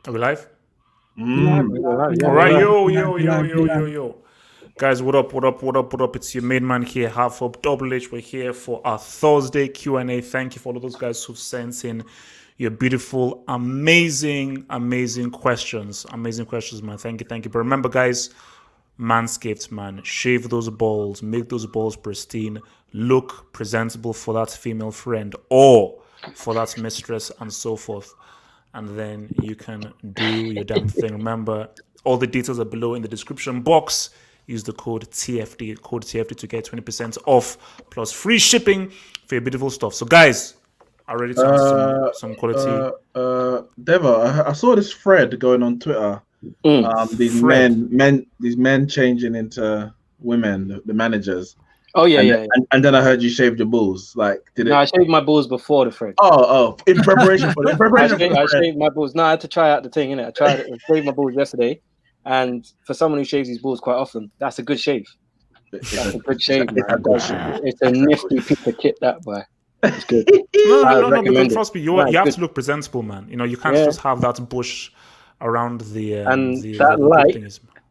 Are we live? Yeah, All right, yeah. yo. Guys, what up, what up, what up, what up? It's your main man here, Half Up Double H. We're here for our Thursday Q&A. Thank you for all of those guys who've sent in your beautiful, amazing questions. Amazing questions, man. Thank you. But remember, guys, Manscaped, man, shave those balls, make those balls pristine, look presentable for that female friend or for that mistress and so forth. And then you can do your damn thing. Remember, all the details are below in the description box. Use the code TFD to get 20% off plus free shipping for your beautiful stuff. So, guys, are ready to answer some quality? Deva, I saw this thread going on Twitter. These men changing into women, the managers. Oh yeah. And then I heard you shaved your balls. Like, I shaved my balls before the thread. Oh, in preparation for it. I shaved my balls. No, I had to try out the thing, innit? I tried it and shaved my balls yesterday. And for someone who shaves his balls quite often, that's a good shave. That's a good shave, man. It's a nifty piece of kit, that boy. It's good. No, because trust me, you have to look presentable, man. You know, you can't just have that bush around the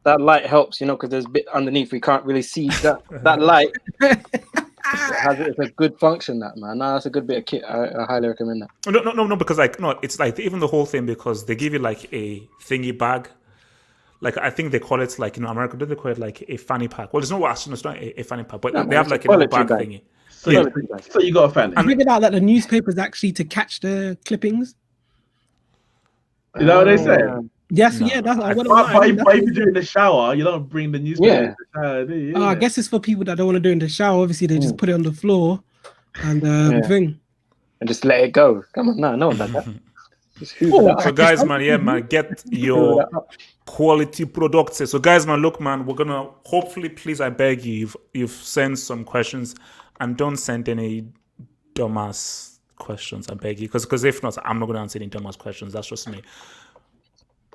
that light helps, you know, because there's a bit underneath we can't really see that light. It's a good function, that, man. No, that's a good bit of kit. I highly recommend that. No, because it's like even the whole thing, because they give you like a thingy bag. Like, I think they call it, like, you know, America, do they call it like a fanny pack? Well, it's not a fanny pack, but they have like a little bag thingy. So you got a fanny. I figured out that the newspapers actually to catch the clippings. You know what they say? Yes, no. Yeah, that's what But if you do it in the shower, you don't bring the newspaper in the shower, do you? I guess it's for people that don't want to do it in the shower. Obviously, they just put it on the floor and thing. And just let it go. Come on, no one does that. So guys, man, get your quality products. So guys, man, look, man, we're gonna hopefully, please, I beg you, you've sent some questions, and don't send any dumbass questions, I beg you, because if not, I'm not gonna answer any dumbass questions. That's just me.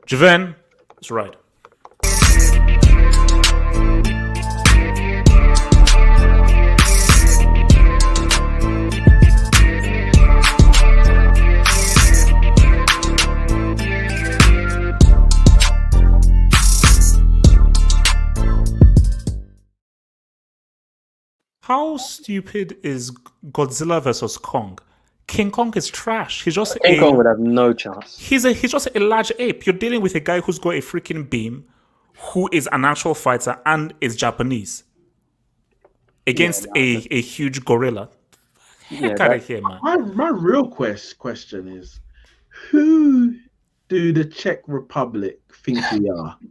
Javen, that's right. How stupid is Godzilla versus Kong? King Kong is trash. He's just King Kong would have no chance. He's just a large ape. You're dealing with a guy who's got a freaking beam, who is an actual fighter and is Japanese, against a huge gorilla. Heck out of here, man. My real question is, who do the Czech Republic think we are? Do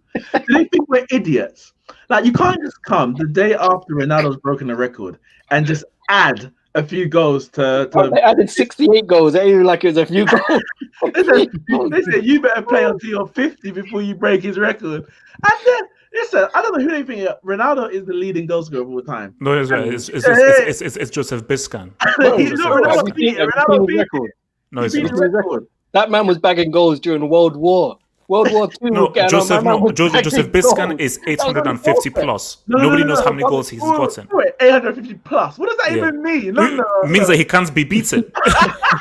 they think we're idiots? Like, you can't just come the day after Ronaldo's broken the record and just add a few goals to they added 68 goals. They even like it was a few goals. They said you better play until you're 50 before you break his record. And then listen, I don't know who they think Ronaldo is the leading goal scorer of all time. No, it's Joseph Biscan. Ronaldo beat him. No, it's not. That man was bagging goals during World War II. No, Joseph Biscan is 850 plus. Nobody knows how many goals he's gotten. 850 plus. What does that even mean? It means that he can't be beaten. It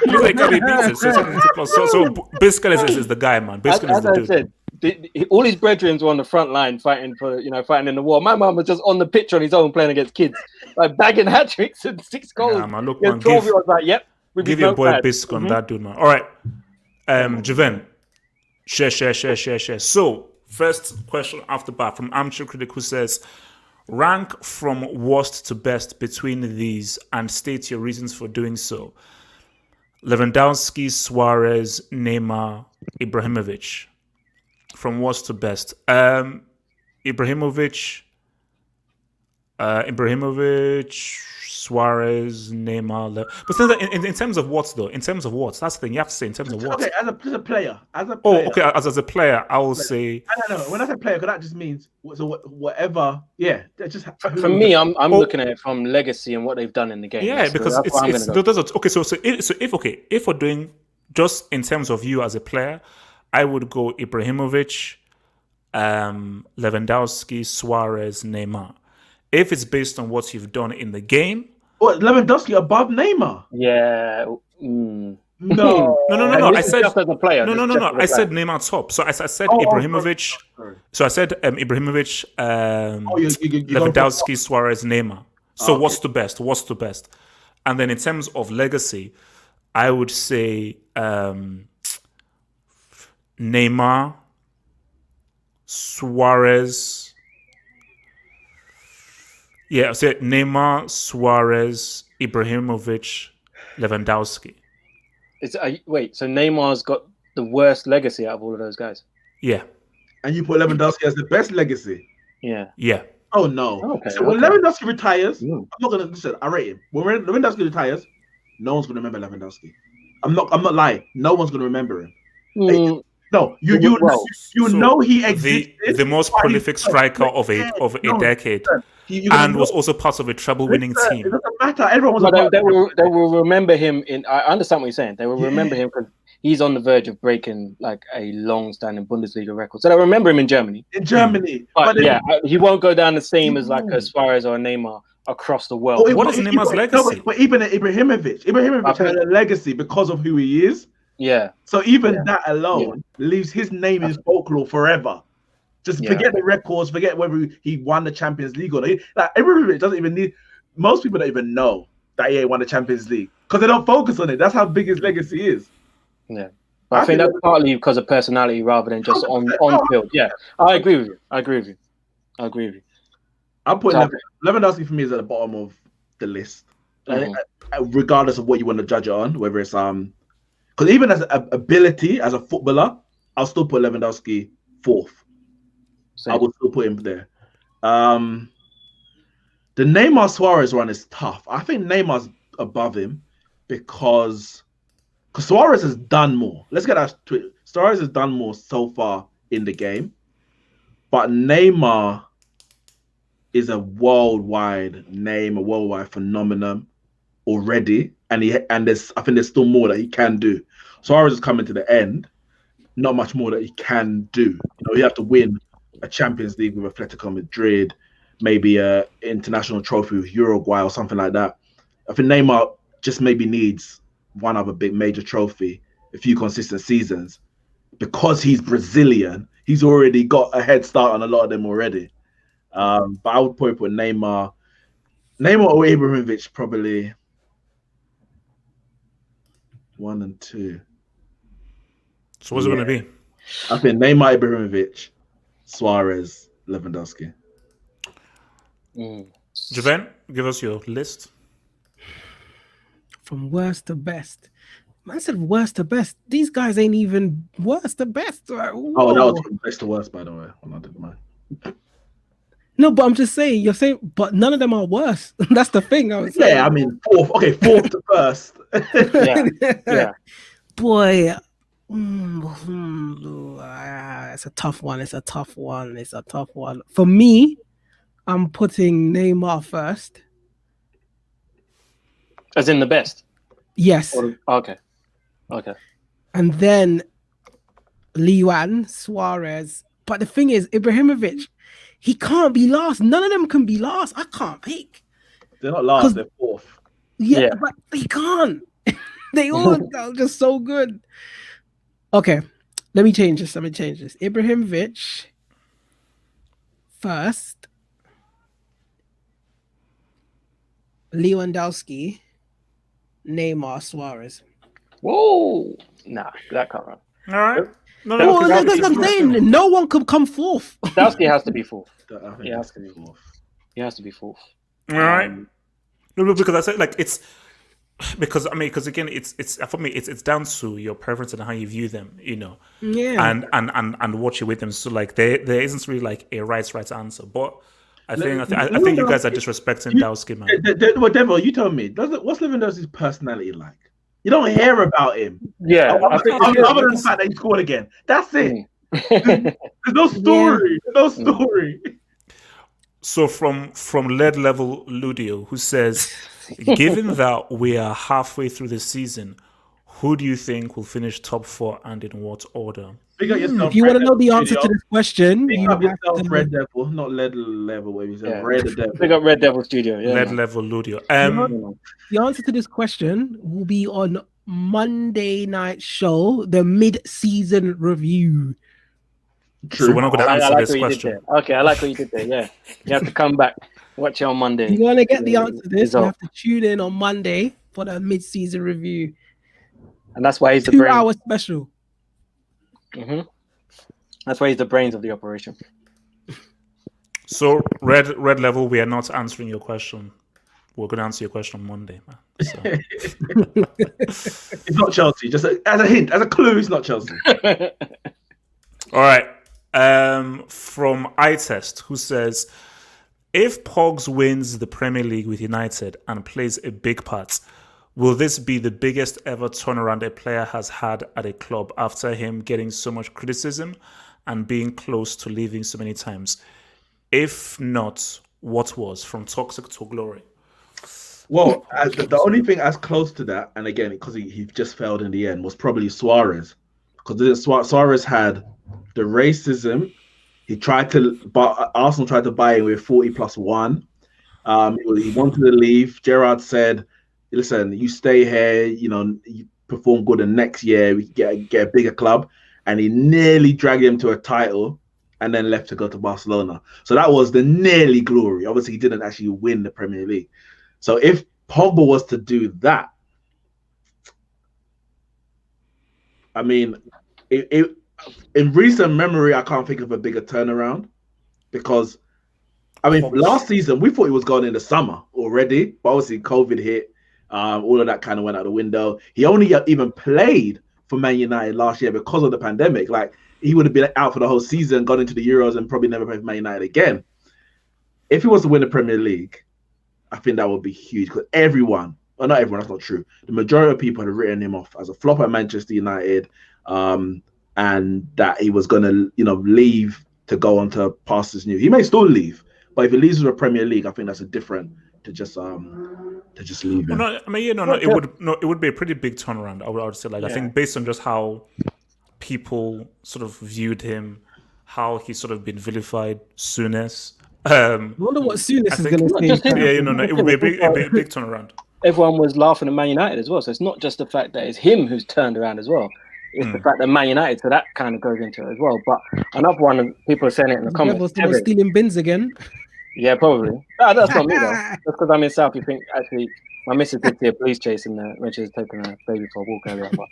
means that he can't be beaten. So 850 plus. So Biscan is the guy, man. Biscan is the dude. Said, all his brethren were on the front line fighting in the war. My man was just on the pitch on his own playing against kids, like bagging hat tricks and 6 goals. Yeah, man, look, man, was like, yep. Give your boy Biscan, that dude, man. All right, Javen. Share. So, first question after bat from Armchair Critic, who says, rank from worst to best between these and state your reasons for doing so. Lewandowski, Suarez, Neymar, Ibrahimovic. From worst to best. Ibrahimovic, Suarez, Neymar. But in terms of what, though? In terms of what? That's the thing. You have to say in terms of what. Okay, as a player. Oh, okay. As a player, I will say. No. When I say player, because that just means whatever. Yeah, just for me, I'm looking at it from legacy and what they've done in the game. Yeah, because it's okay. So if we're doing just in terms of you as a player, I would go Ibrahimovic, Lewandowski, Suarez, Neymar. If it's based on what you've done in the game, Lewandowski above Neymar? Yeah. No. No. And I this is said just as a player. no. This is just as a I said player. Neymar top. So I said Oh, Ibrahimovic. sorry. So I said Ibrahimovic, You Lewandowski, Suarez, Neymar. So okay. what's the best? What's the best? And then in terms of legacy, I would say Neymar, Suarez. Yeah, I said Neymar, Suarez, Ibrahimovic, Lewandowski. Wait, so Neymar's got the worst legacy out of all of those guys? Yeah, And you put Lewandowski as the best legacy. Yeah. yeah. Oh no! Okay, So when okay. Lewandowski retires, Mm. I'm not gonna listen. I rate him. When Lewandowski retires, no one's gonna remember Lewandowski. I'm not lying. No one's gonna remember him. Mm, No, you So know he existed. the most but prolific he's striker of a No, decade, you're gonna and was know. also part of a treble-winning Listen, team. It doesn't matter. Everyone was but a part they of it. will remember him I understand what you're saying. They will Yeah. remember him because he's on the verge of breaking like a long-standing Bundesliga record. So they remember him in Germany. in Germany. But then- yeah, he won't go down the same as like No. a Suarez or a Neymar across the Oh, world. What is Neymar's legacy? But even Ibrahimovic had a legacy because of who he is. Yeah. So even that alone leaves his name in folklore forever. Just Yeah. forget the records, forget whether he won the Champions League or not. Like Ibrahimovic doesn't even need. Most people don't even know that he ain't won the Champions League because they don't focus on it. That's how big his legacy is. Yeah. But I think that's partly because of personality rather than just on field. Yeah. I agree with you. I'm putting So- Lewandowski for me is at the bottom of the list. Mhm. Regardless of what you want to judge it on, whether it's because even as a ability as a footballer, I'll still put Lewandowski fourth. Same. I would still put him there. The Neymar Suarez run is tough. I think Neymar's above him because Suarez has done more. Let's get that straight. Suarez has done more so far in the game, but Neymar is a worldwide name, a worldwide phenomenon already, and I think there's still more that he can do. Suarez is coming to the end, not much more that he can do. You know, he have to win a Champions League with Atletico Madrid, maybe a international trophy with Uruguay or something like that. I think Neymar just maybe needs one other big major trophy, a few consistent seasons. Because he's Brazilian, he's already got a head start on a lot of them already. But I would probably put Neymar or Ibrahimovic probably 1 and 2. So what's it going to be? I think Neymar, Ibrahimovic, Suarez, Lewandowski. Juven, give us your list. From worst to best. Man said worst to best. These guys ain't even worst to best. Oh, that was from best to worst, by the way. When I did mine. No, but I'm just saying, you're saying, but none of them are worse. That's the thing. I was saying. Yeah, I mean, fourth. Okay, fourth to first. Yeah. Boy, it's a tough one. For me, I'm putting Neymar first. As in the best. Yes. Okay. And then Lewan, Suarez. But the thing is, Ibrahimovic, he can't be last. None of them can be last. I can't pick. They're not last, they're fourth. Yeah, but they can't. They all are just so good. Okay, let me change this. Ibrahimovic first. Lewandowski, Neymar, Suarez. Whoa. Nah, that can't run. All right. No, Well, no, that's That's what I'm saying. No one could come fourth. Lewandowski has to be fourth. I think Yeah, that's that's gonna be fourth. He has to be fourth. All right. No, because I said like it's because again it's for me it's down to your preference and how you view them, you know, Yeah. and what you with them. So like there isn't really like a right answer, but I think you guys are disrespecting Dowski, man. Whatever, you tell me. What's Lewandowski's personality like? You don't hear about him. Yeah, I think Other than the fact that he scored again. That's it. There's no story. There's no story. So from lead level Ludio, who says, given that we are halfway through the season, who do you think will finish top 4 and in what order? Big up yourself, If you want to Red know the Devil answer to Studio. this question, Big you up have yourself, to- Red Devil, not lead level. Where you said Yeah. Red Devil. Big up Red Devil Studio. Yeah, Lead man. level Ludio. the answer to this question will be on Monday night show, the mid-season review. So we're not going to answer like this what you did question. there. Okay, I like what you did there. Yeah, you have to come back, watch it on Monday. You want to get the answer to this, you Result. have to tune in on Monday for the mid-season review. And that's why he's the 2-hour special. hmm That's why he's the brains of the operation. So red level, we are not answering your question. We're going to answer your question on Monday, man. So. It's not Chelsea. Just as a hint, as a clue, it's not Chelsea. All right. From iTest, who says, if Pogs wins the Premier League with United and plays a big part, will this be the biggest ever turnaround a player has had at a club after him getting so much criticism and being close to leaving so many times? If not, what was? From toxic to glory. Well, the only thing as close to that, and again, because he just failed in the end, was probably Suarez. Because Suarez had the racism. He tried to, but Arsenal tried to buy him with 40+1. He wanted to leave. Gerrard said, listen, you stay here, you perform good, and next year we get a bigger club. And he nearly dragged him to a title and then left to go to Barcelona. So that was the nearly glory. Obviously, he didn't actually win the Premier League. So if Pogba was to do that, I mean, in recent memory, I can't think of a bigger turnaround because, I mean, last season, we thought he was going in the summer already, but obviously COVID hit. All of that kind of went out the window. He only even played for Man United last year because of the pandemic. Like, he would have been out for the whole season, gone into the Euros, and probably never played for Man United again. If he was to win the Premier League, I think that would be huge because everyone, well, not everyone, that's not true. The majority of people had written him off as a flop at Manchester United, and that he was going to, leave to go on to pastures new. He may still leave, but if he leaves with a Premier League, I think that's a different to just leave him. Well, no, I mean, it would be a pretty big turnaround. I would say, I think based on just how people sort of viewed him, how he's sort of been vilified, Souness. I wonder what Souness is going to say. It would be a big turnaround. Everyone was laughing at Man United as well. So it's not just the fact that it's him who's turned around as well. It's the fact that Man United, so that kind of goes into it as well. But another one, people are saying it in the comments. Someone stealing bins again. Yeah, probably. No, that's not me though. That's because I'm in South. You think actually, my missus did see a police chase when she was taking her baby for a walk earlier. But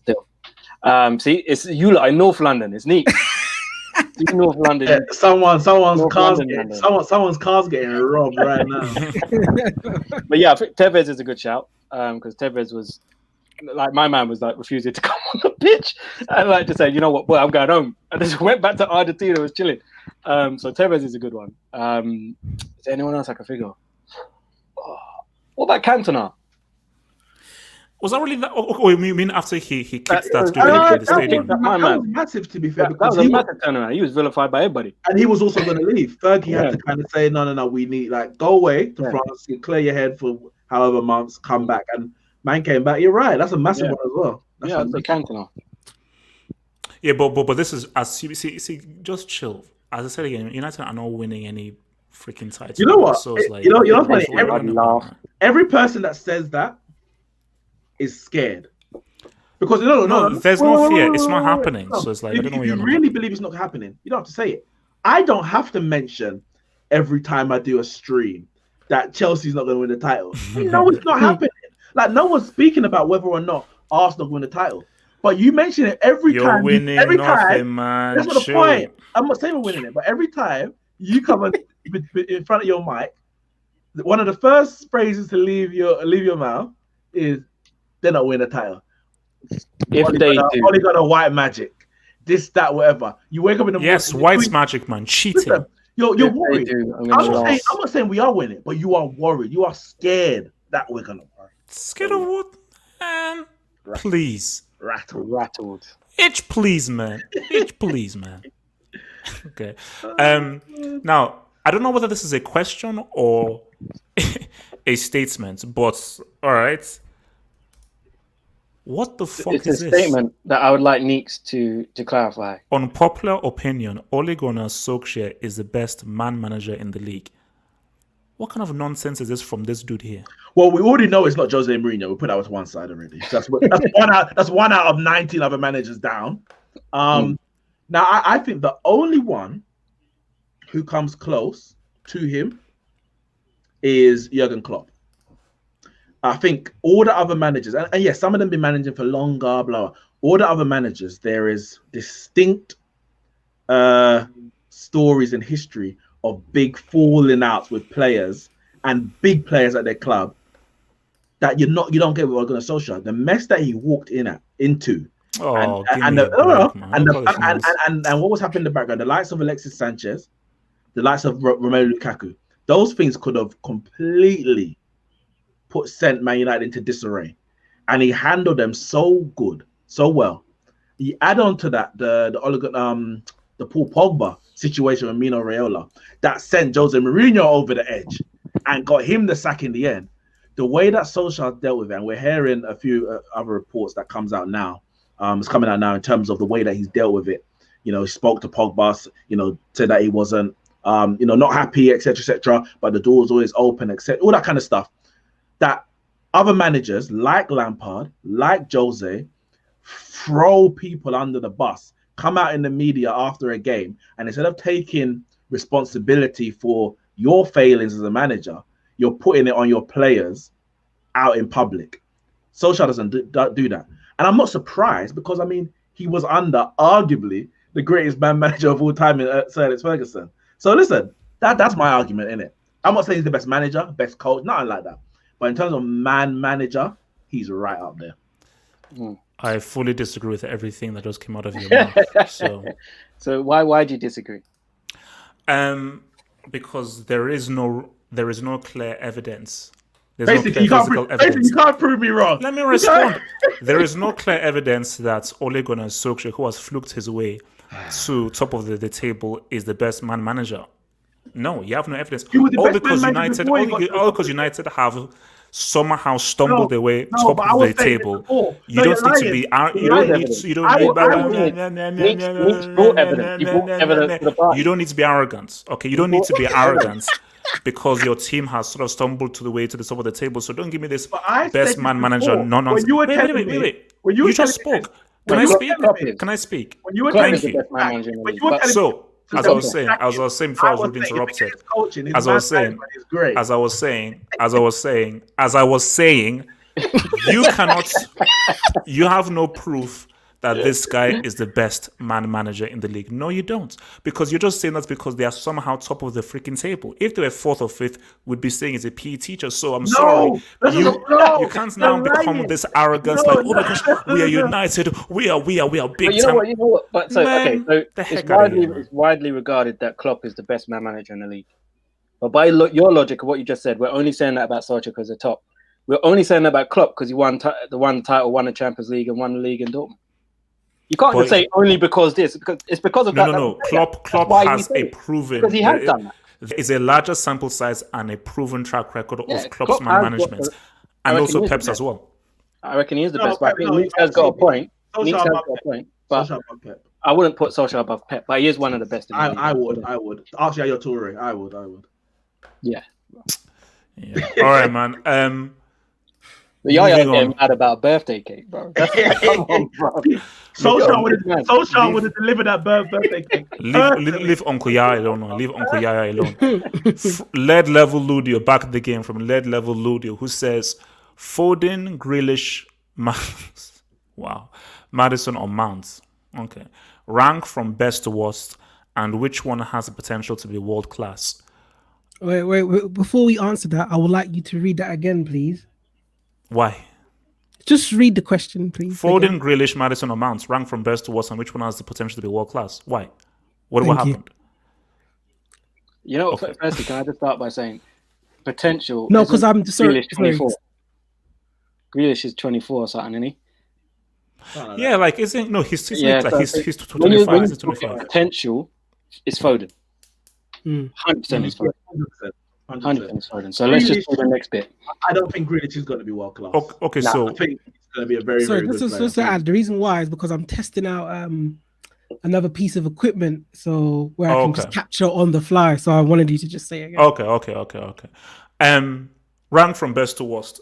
still, see, it's you lot in North London. It's neat. North London. Yeah, someone's car's getting robbed right now. But yeah, I think Tevez is a good shout because Tevez was like, my man was like refusing to come on the pitch and like just say, you know what, boy, I'm going home, and just went back to Argentina, was chilling. So Tevez is a good one. Is there anyone else I can figure? What about Cantona? Was that really that? Oh, you mean after he kicked that dude in the stadium? That was massive, to be fair. That was a massive turnaround. He was vilified by everybody. And he was also going to leave. Fergie had to kind of say, no, we need, go away to France, clear your head for however months, come back. And man came back. You're right. That's a massive one as well. That's the Cantona. Yeah, but this is, as you see, just chill. As I said again, United are not winning any freaking title. You know what? So it's like, funny. Every person that says that is scared because there's no fear. It's not happening. So it's like, if you really believe it's not happening, you don't have to say it. I don't have to mention every time I do a stream that Chelsea's not going to win the title. No, it's not happening. Like, no one's speaking about whether or not Arsenal win the title, but you mention it every time. Winning every nothing, time, man. that's not the point. I'm not saying we're winning it, but every time you come in front of your mic, one of the first phrases to leave your mouth is, they're not winning the title. If they do, only got a white magic, this, that, whatever. You wake up in the morning. Yes, white magic, man, cheating. Listen, you're worried. I'm not saying we are winning, but you are worried. You are scared that we're gonna win. Scared of what, man? Please, rattled. Itch, please, man. Itch, please, man. Okay. Now, I don't know whether this is a question or a statement, but all right. What the fuck is this? It's a statement that I would like Neeks to clarify. Unpopular opinion, Ole Gunnar Solskjaer is the best man manager in the league. What kind of nonsense is this from this dude here? Well, we already know it's not Jose Mourinho. We put that to one side already. That's one out of 19 other managers down. Now, I think the only one who comes close to him is Jurgen Klopp. I think all the other managers, and yes, some of them been managing for longer, blah. All the other managers, there is distinct stories in history of big falling outs with players and big players at their club that you don't get with Ole Gunnar Solskjaer. The mess that he walked into, and what was happening in the background, the likes of Alexis Sanchez, the likes of Romelu Lukaku, those things could have completely sent Man United into disarray, and he handled them so good, so well. You add on to that the Paul Pogba situation with Mino Raiola that sent Jose Mourinho over the edge and got him the sack in the end. The way that Solskjaer dealt with it, and we're hearing a few other reports that comes out now. It's coming out now in terms of the way that he's dealt with it. You know, he spoke to Pogba, said that he wasn't, not happy, etc., but the door was always open, etc. All that kind of stuff. That other managers like Lampard, like Jose, throw people under the bus, come out in the media after a game, and instead of taking responsibility for your failings as a manager, you're putting it on your players out in public. Solskjaer doesn't do that. And I'm not surprised because, he was under arguably the greatest man manager of all time in Sir Alex Ferguson. So listen, that's my argument in it. I'm not saying he's the best manager, best coach, nothing like that. But in terms of man manager, he's right up there. I fully disagree with everything that just came out of your mouth. So why do you disagree? Because there is no clear evidence. There's basically, no clear physical evidence. You can't prove me wrong. Let me respond. There is no clear evidence that Ole Gunnar Solskjaer, who has fluked his way to top of the table, is the best man manager. No, you have no evidence. All because United have somehow stumbled their way top of the table. You don't need to be. You don't need to be arrogant. Okay, you don't need to be arrogant because your team has sort of stumbled to the way to the top of the table. So don't give me this best man manager nonsense. Wait. You just spoke. Can I speak? Thank you. So. As I was saying before I was interrupted. As I was saying, you have no proof that this guy is the best man manager in the league. No, you don't. Because you're just saying that's because they are somehow top of the freaking table. If they were fourth or fifth, we'd be saying he's a PE teacher. So I'm sorry. You can't now become this arrogance like, oh my gosh, we are united. We are big time. You know what? But it's widely regarded that Klopp is the best man manager in the league. But by your logic of what you just said, we're only saying that about Solskjaer because they're top. We're only saying that about Klopp because he won the title, won the Champions League, and won the league in Dortmund. You can't just say only because this, because it's because of that. No. Klopp has a proven. Because he has done that. There is a larger sample size and a proven track record of Klopp's man management, and also Pep's as well. I reckon he is the best. But I think Nick has got a point. But I wouldn't put Solskjaer above Pep. But he is one of the best. I would. Actually, your Toure. I would. Yeah. All right, man. But Yaya getting mad about a birthday cake, bro. Come on, bro. Solskjaer would have delivered that birthday cake. Leave Uncle Yaya alone. Leave Uncle Yaya alone. Lead Level Ludio, back in the game from Lead Level Ludio, who says Foden, Grealish, Maddison or Mount. Okay. Rank from best to worst, and which one has the potential to be world class? Wait. Before we answer that, I would like you to read that again, please. Why? Just read the question, please. Foden, Grealish, Maddison or Mount, rank from best to worst, and which one has the potential to be world class? Why? What happened? You know, firstly, can I just start by saying potential? No, because I'm sorry. Grealish is 24 or something, isn't he? Yeah, like isn't he's 25. He's 25. Potential is Foden. 100% is Foden. 100% is Foden. So let's just do the next bit. I don't think Grealish is going to be world class. Okay, so I think it's going to be a very, sorry, very good player. So the reason why is because I'm testing out another piece of equipment, so where I can just Okay. capture on the fly. So I wanted you to just say it again. Okay. Rank from best to worst.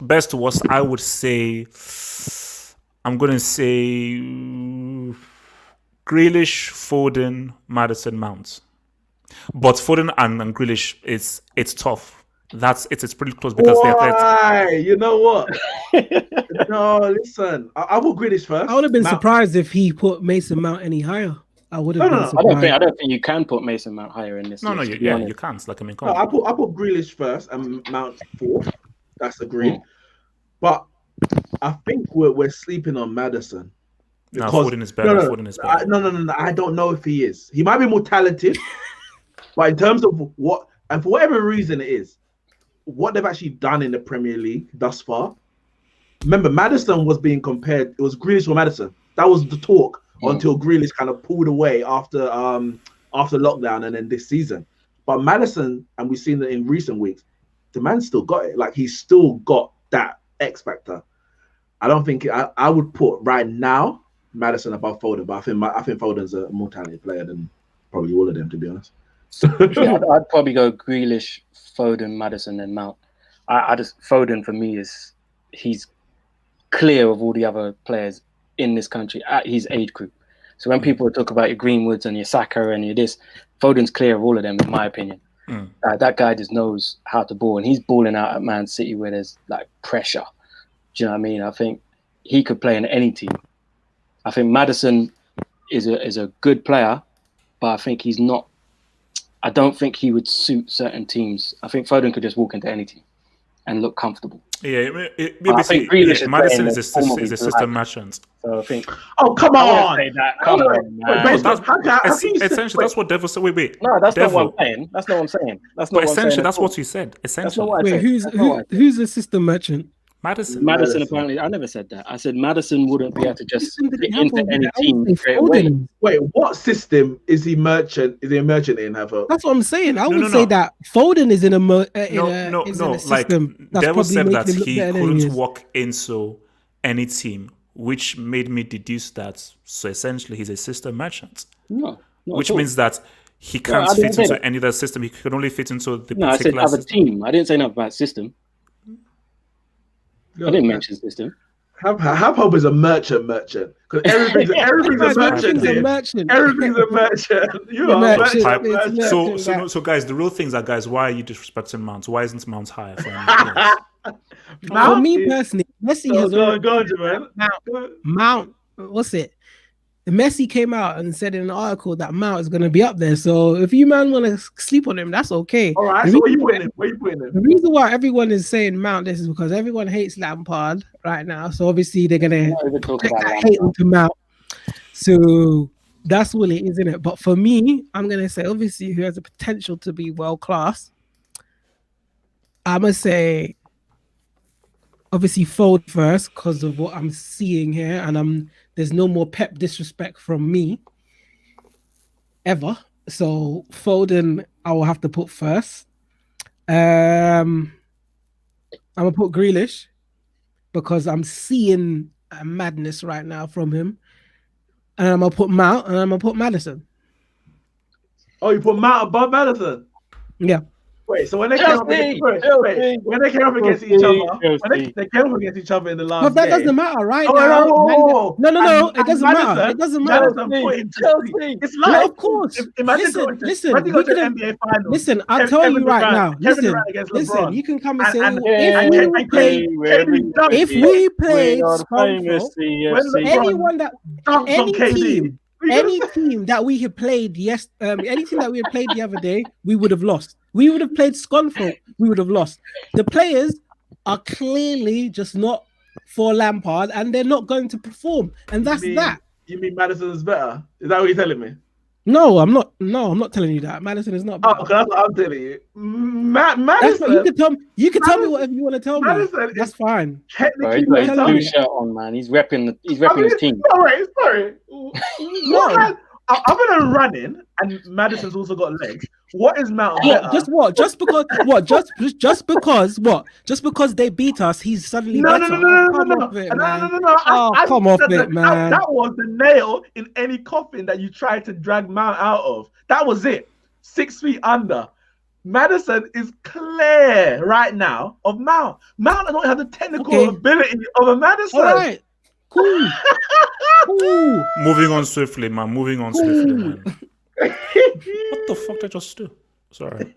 Best to worst, I would say. I'm gonna say Grealish, Foden, Maddison, Mount. But Foden and Grealish, it's tough. It's pretty close because they're athletes. Why? You know what? No, listen. I will Grealish first. I would have been Mount. surprised if he put Mason Mount any higher. I would have No, been no, surprised. I don't think you can put Mason Mount higher in this. No, list, you to be honest. you can't. Like, I mean, come No, on. I put Grealish first and Mount fourth. That's agreed. But I think we're sleeping on Maddison. No, Because- Foden is better. Foden is better. No. I don't know if he is. He might be more talented, but in terms of what, and for whatever reason it is, what they've actually done in the Premier League thus far. Remember, Maddison was being compared. It was Grealish or Maddison. That was the talk until Grealish kind of pulled away after lockdown and then this season. But Maddison, and we've seen that in recent weeks, the man's still got it. Like, he's still got that X factor. I don't think I would put right now Maddison above Foden, but I think Foden's a more talented player than probably all of them, to be honest. Yeah, I'd probably go Grealish, Foden, Maddison, and Mount. I just Foden for me he's clear of all the other players in this country at his age group. So when people talk about your Greenwoods and your Saka and your this, Foden's clear of all of them, in my opinion. That guy just knows how to ball, and he's balling out at Man City where there's like pressure. Do you know what I mean? I think he could play in any team. I think Maddison is a good player, but I think he's not. I don't think he would suit certain teams. I think Foden could just walk into any team and look comfortable. Yeah, I think Grealish is Madison playing is the form of a his system life. merchant. So I think. Oh, come I wouldn't on! say that. Come on, man. Wait, That's, how can you say- essentially, that's what Devil said. Wait. No, that's not Devil. what I'm saying. That's not what I'm saying. That's not But what I'm saying. essentially, at that's all. what you said. That's not Essentially, what I Wait, said. That's not what I said. who's the system merchant? Madison. Madison apparently. I never said that. I said Madison wouldn't be able to just System did fit he have into over any there? I would team say straight away. Foden. Wait, what system is he merchant? Is he a merchant in? Have a That's what I'm saying. I No, would no, say no. that Foden is in a No. a Like, system that's Devil probably said that making him look he better than he couldn't is. walk into any team, which made me deduce that. So essentially, he's a system merchant, No, not which at all. means that he can't I didn't fit say into that. any other system. He can only fit into the No, I said particular have a system. team. I didn't say nothing about system. I didn't mention system. Hub is a merchant because everything's a merchant Everything's a here. merchant. Everything's a merchant. You The are a merchant. merchant. It's merchant. merchant. So guys, the real things are, guys, why are you disrespecting Mount? Why isn't Mount higher? For anything else? For me is- personally, Messi Go has on, Jermaine. Mount. What's it? Messi came out and said in an article that Mount is going to be up there. So if you man want to sleep on him, that's okay. All right, The so where reason you putting him? Where you putting The him? reason why everyone is saying Mount this is because everyone hates Lampard right now. So obviously they're gonna Not even talk take about that that. hate onto Mount. So that's what it is, isn't it? But for me, I'm gonna say obviously who has the potential to be world class. I'm gonna say obviously Foden first because of what I'm seeing here, and there's no more Pep disrespect from me ever. So Foden, I will have to put first. I'm gonna put Grealish because I'm seeing a madness right now from him, and I'm gonna put Mount and I'm gonna put Maddison. Oh, you put Mount above Maddison? Yeah. Wait, so when they came up against, when they came up against each other, when they came up against each other in the last But that game, doesn't matter, right? Oh, now. No, And it doesn't Maddison- matter. It doesn't matter. Maddison put him to Chelsea. sleep. It's Yeah, like, of course. Imagine Listen, going to, listen, imagine we going to the could've- NBA finals. Listen, I'll Kevin tell you right Durant- now. Kevin Listen, Durant against listen. LeBron. You can come and say And- if we played When anyone that dunked on any KD. team, any team that we had played any team that we had played the other day, we would have lost. We would have played Scunthorpe, we would have lost. The players are clearly just not for Lampard, and they're not going to perform, and that's that. You mean Madison is better? Is that what you're telling me? No, I'm not. No, I'm not telling you that. Madison is not. Oh, Better. okay, that's what I'm telling you. That's Madison, what, you can tell me Madison- whatever you want to tell me. Madison That's is fine. technically He's got his Tell blue me. shirt on, man. He's repping his team. Sorry. No. other than running, and Madison's also got legs. What is Mount better? Just what? Just because what? Just because what? Just because they beat us, he's suddenly better. Come off it, man. Come off it, man. That was the nail in any coffin that you tried to drag Mount out of. That was it. 6 feet under. Madison is clear right now of Mount. Mount don't have the technical ability of a Madison. All right. Cool. Cool. Moving on swiftly, man. What the fuck did I just do? Sorry.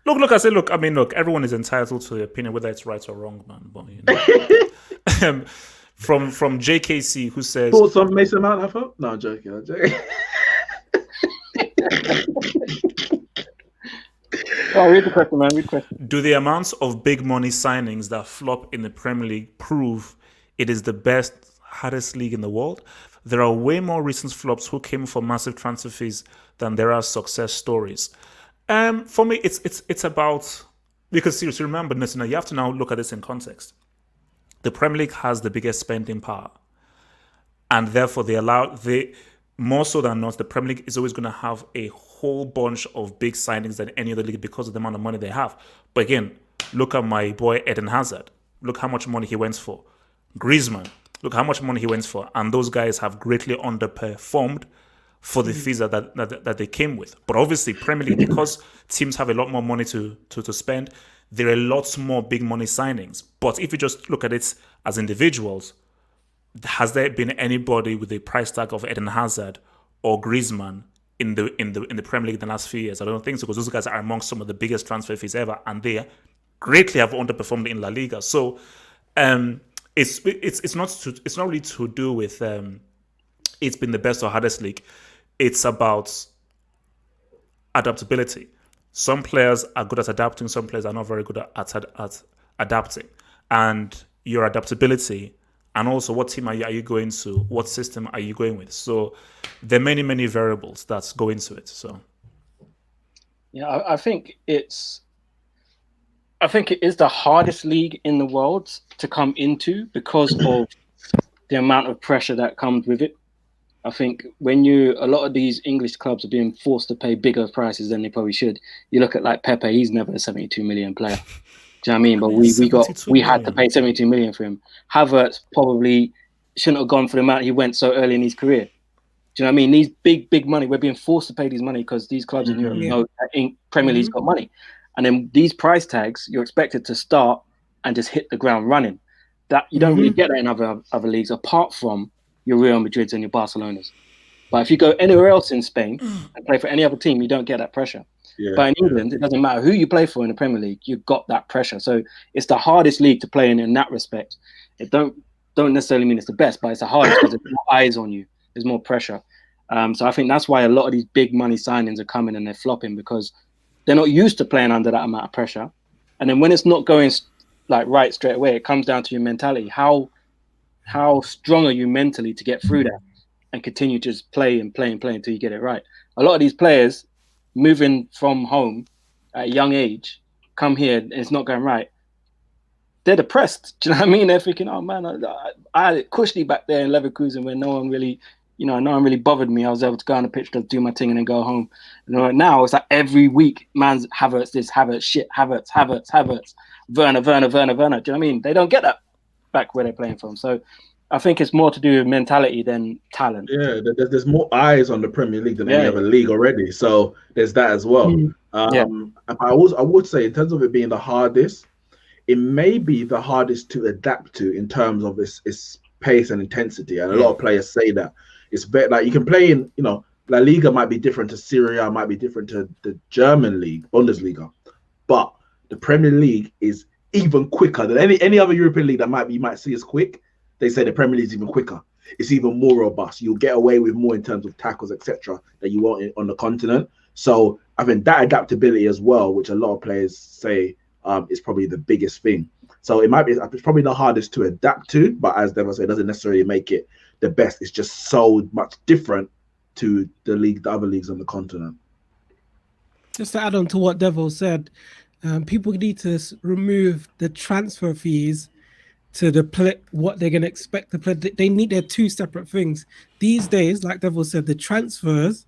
Look. I said, look. I mean, look. Everyone is entitled to their opinion, whether it's right or wrong, man. But you know. From JKC, who says, thoughts on Mason Mount? I thought. No, I'm joking. Oh, read the question, man. Read the question. Do the amounts of big money signings that flop in the Premier League prove it is the best, hardest league in the world? There are way more recent flops who came for massive transfer fees than there are success stories. For me, it's about, because seriously, remember, listen, you have to now look at this in context. The Premier League has the biggest spending power, and therefore they more so than not, the Premier League is always going to have a whole bunch of big signings than any other league because of the amount of money they have. But again, look at my boy Eden Hazard. Look how much money he went for. Griezmann, look how much money he went for. And those guys have greatly underperformed for the fees that they came with. But obviously, Premier League, because teams have a lot more money to spend, there are lots more big money signings. But if you just look at it as individuals, has there been anybody with a price tag of Eden Hazard or Griezmann in the Premier League in the last few years? I don't think so, because those guys are among some of the biggest transfer fees ever, and they greatly have underperformed in La Liga. So it's not really to do with it's been the best or hardest league. It's about adaptability. Some players are good at adapting. Some players are not very good at adapting. And your adaptability, and also what team are you going to? What system are you going with? So there are many, many variables that go into it. So yeah, I think it is the hardest league in the world to come into because of the amount of pressure that comes with it. I think when a lot of these English clubs are being forced to pay bigger prices than they probably should. You look at like Pepe, he's never a 72 million player. Do you know what I mean? But we had to pay 72 million for him. Havertz probably shouldn't have gone for the amount he went so early in his career. Do you know what I mean? These big money, we're being forced to pay these money because these clubs in Europe know that Premier League's got money. And then these price tags, you're expected to start and just hit the ground running. That you don't really get that in other leagues, apart from your Real Madrids and your Barcelonas. But if you go anywhere else in Spain and play for any other team, you don't get that pressure. Yeah, but in England, it doesn't matter who you play for in the Premier League, you've got that pressure. So it's the hardest league to play in that respect. It don't necessarily mean it's the best, but it's the hardest because there's more eyes on you. There's more pressure. So I think that's why a lot of these big money signings are coming and they're flopping, because they're not used to playing under that amount of pressure. And then when it's not going like right straight away, it comes down to your mentality. How strong are you mentally to get through that and continue to just play until you get it right? A lot of these players moving from home at a young age, come here and it's not going right. They're depressed. Do you know what I mean? They're thinking, oh man, I had it cushy back there in Leverkusen where no one really bothered me. I was able to go on the pitch, to do my thing and then go home. And now it's like every week, man's Havertz this, Havertz shit, Havertz, Werner. Do you know what I mean? They don't get that back where they're playing from. So I think it's more to do with mentality than talent. Yeah, there's more eyes on the Premier League than any other league already. So there's that as well. I would say, in terms of it being the hardest, it may be the hardest to adapt to in terms of its pace and intensity. And a lot of players say that it's better. Like you can play in, La Liga might be different to Serie A, might be different to the German league, Bundesliga, but the Premier League is even quicker than any other European league that you might see as quick. They say the Premier League is even quicker. It's even more robust. You'll get away with more in terms of tackles, etc., that you won't on the continent. So I think that adaptability as well, which a lot of players say is probably the biggest thing. So it's probably the hardest to adapt to, but as Devon said, it doesn't necessarily make it the best. It's just so much different to the other leagues on the continent. Just to add on to what Devil said, people need to remove the transfer fees to the play, what they're going to expect to play. They need their two separate things these days. Like Devil said, the transfers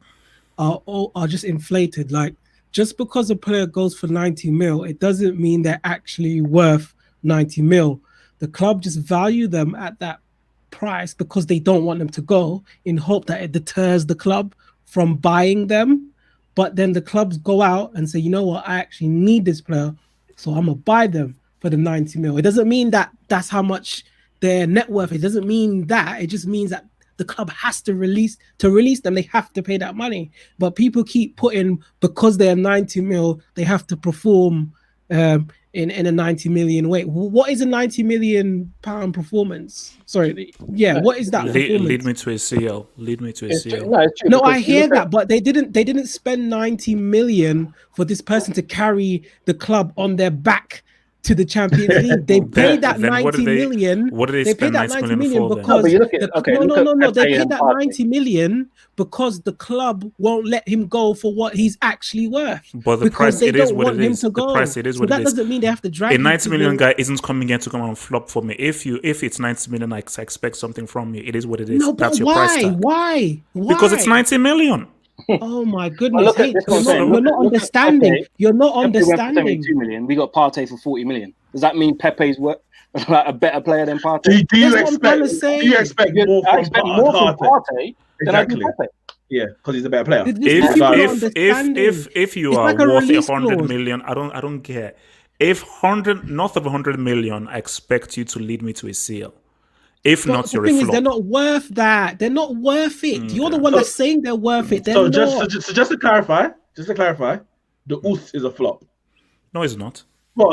are just inflated. Like, just because a player goes for 90 mil, it doesn't mean they're actually worth 90 mil. The club just value them at that price because they don't want them to go, in hope that it deters the club from buying them. But then the clubs go out and say, you know what, I actually need this player, so I'm gonna buy them for the 90 mil. It doesn't mean that that's how much their net worth. It doesn't mean that. It just means that the club has to release them. They have to pay that money. But people keep putting, because they're 90 mil, they have to perform in a 90 million way. What is a 90 million pound performance? Sorry, yeah, what is that? Lead me to a CL. Lead me to a CL. It's true, No, because I hear that, but they didn't spend 90 million for this person to carry the club on their back to the Champions League. They paid that Then 90 million. What did they They paid spend that 90 90 million for then? because but you look at- no. They Pepe paid and that Partey. 90 million because the club won't let him go for what he's actually worth. But the because price, they it is don't what want it him is. to The go. price, it is So what that it is. doesn't mean they have to drag A him 90 to million go. guy isn't coming here to come and flop for me. If it's 90 million, I expect something from you. It is what it is. No, but That's your price why? tag. Why? Because it's 90 million. Oh my But goodness! look at Hey, this you're one saying, not look at understanding. Pepe. You're not Pepe went for understanding. 72 million. We got Partey for 40 million. Does that mean Pepe's like a better player than Partey? Do you That's what I'm trying to expect? say. Do you expect more I from expect more from Partey? Partey than I do Exactly. Pepe. Yeah, because he's a better player. People not understanding. If you It's are like a worth release 100 clause. million, I don't care. If 100 north of 100 million, I expect you to lead me to a CL. If But not, the you're a thing is, flop. they're not worth that. They're not worth it. You're the one that's saying they're worth it. They're So not. just to clarify, the Us is a flop. No, it's not. Whoa!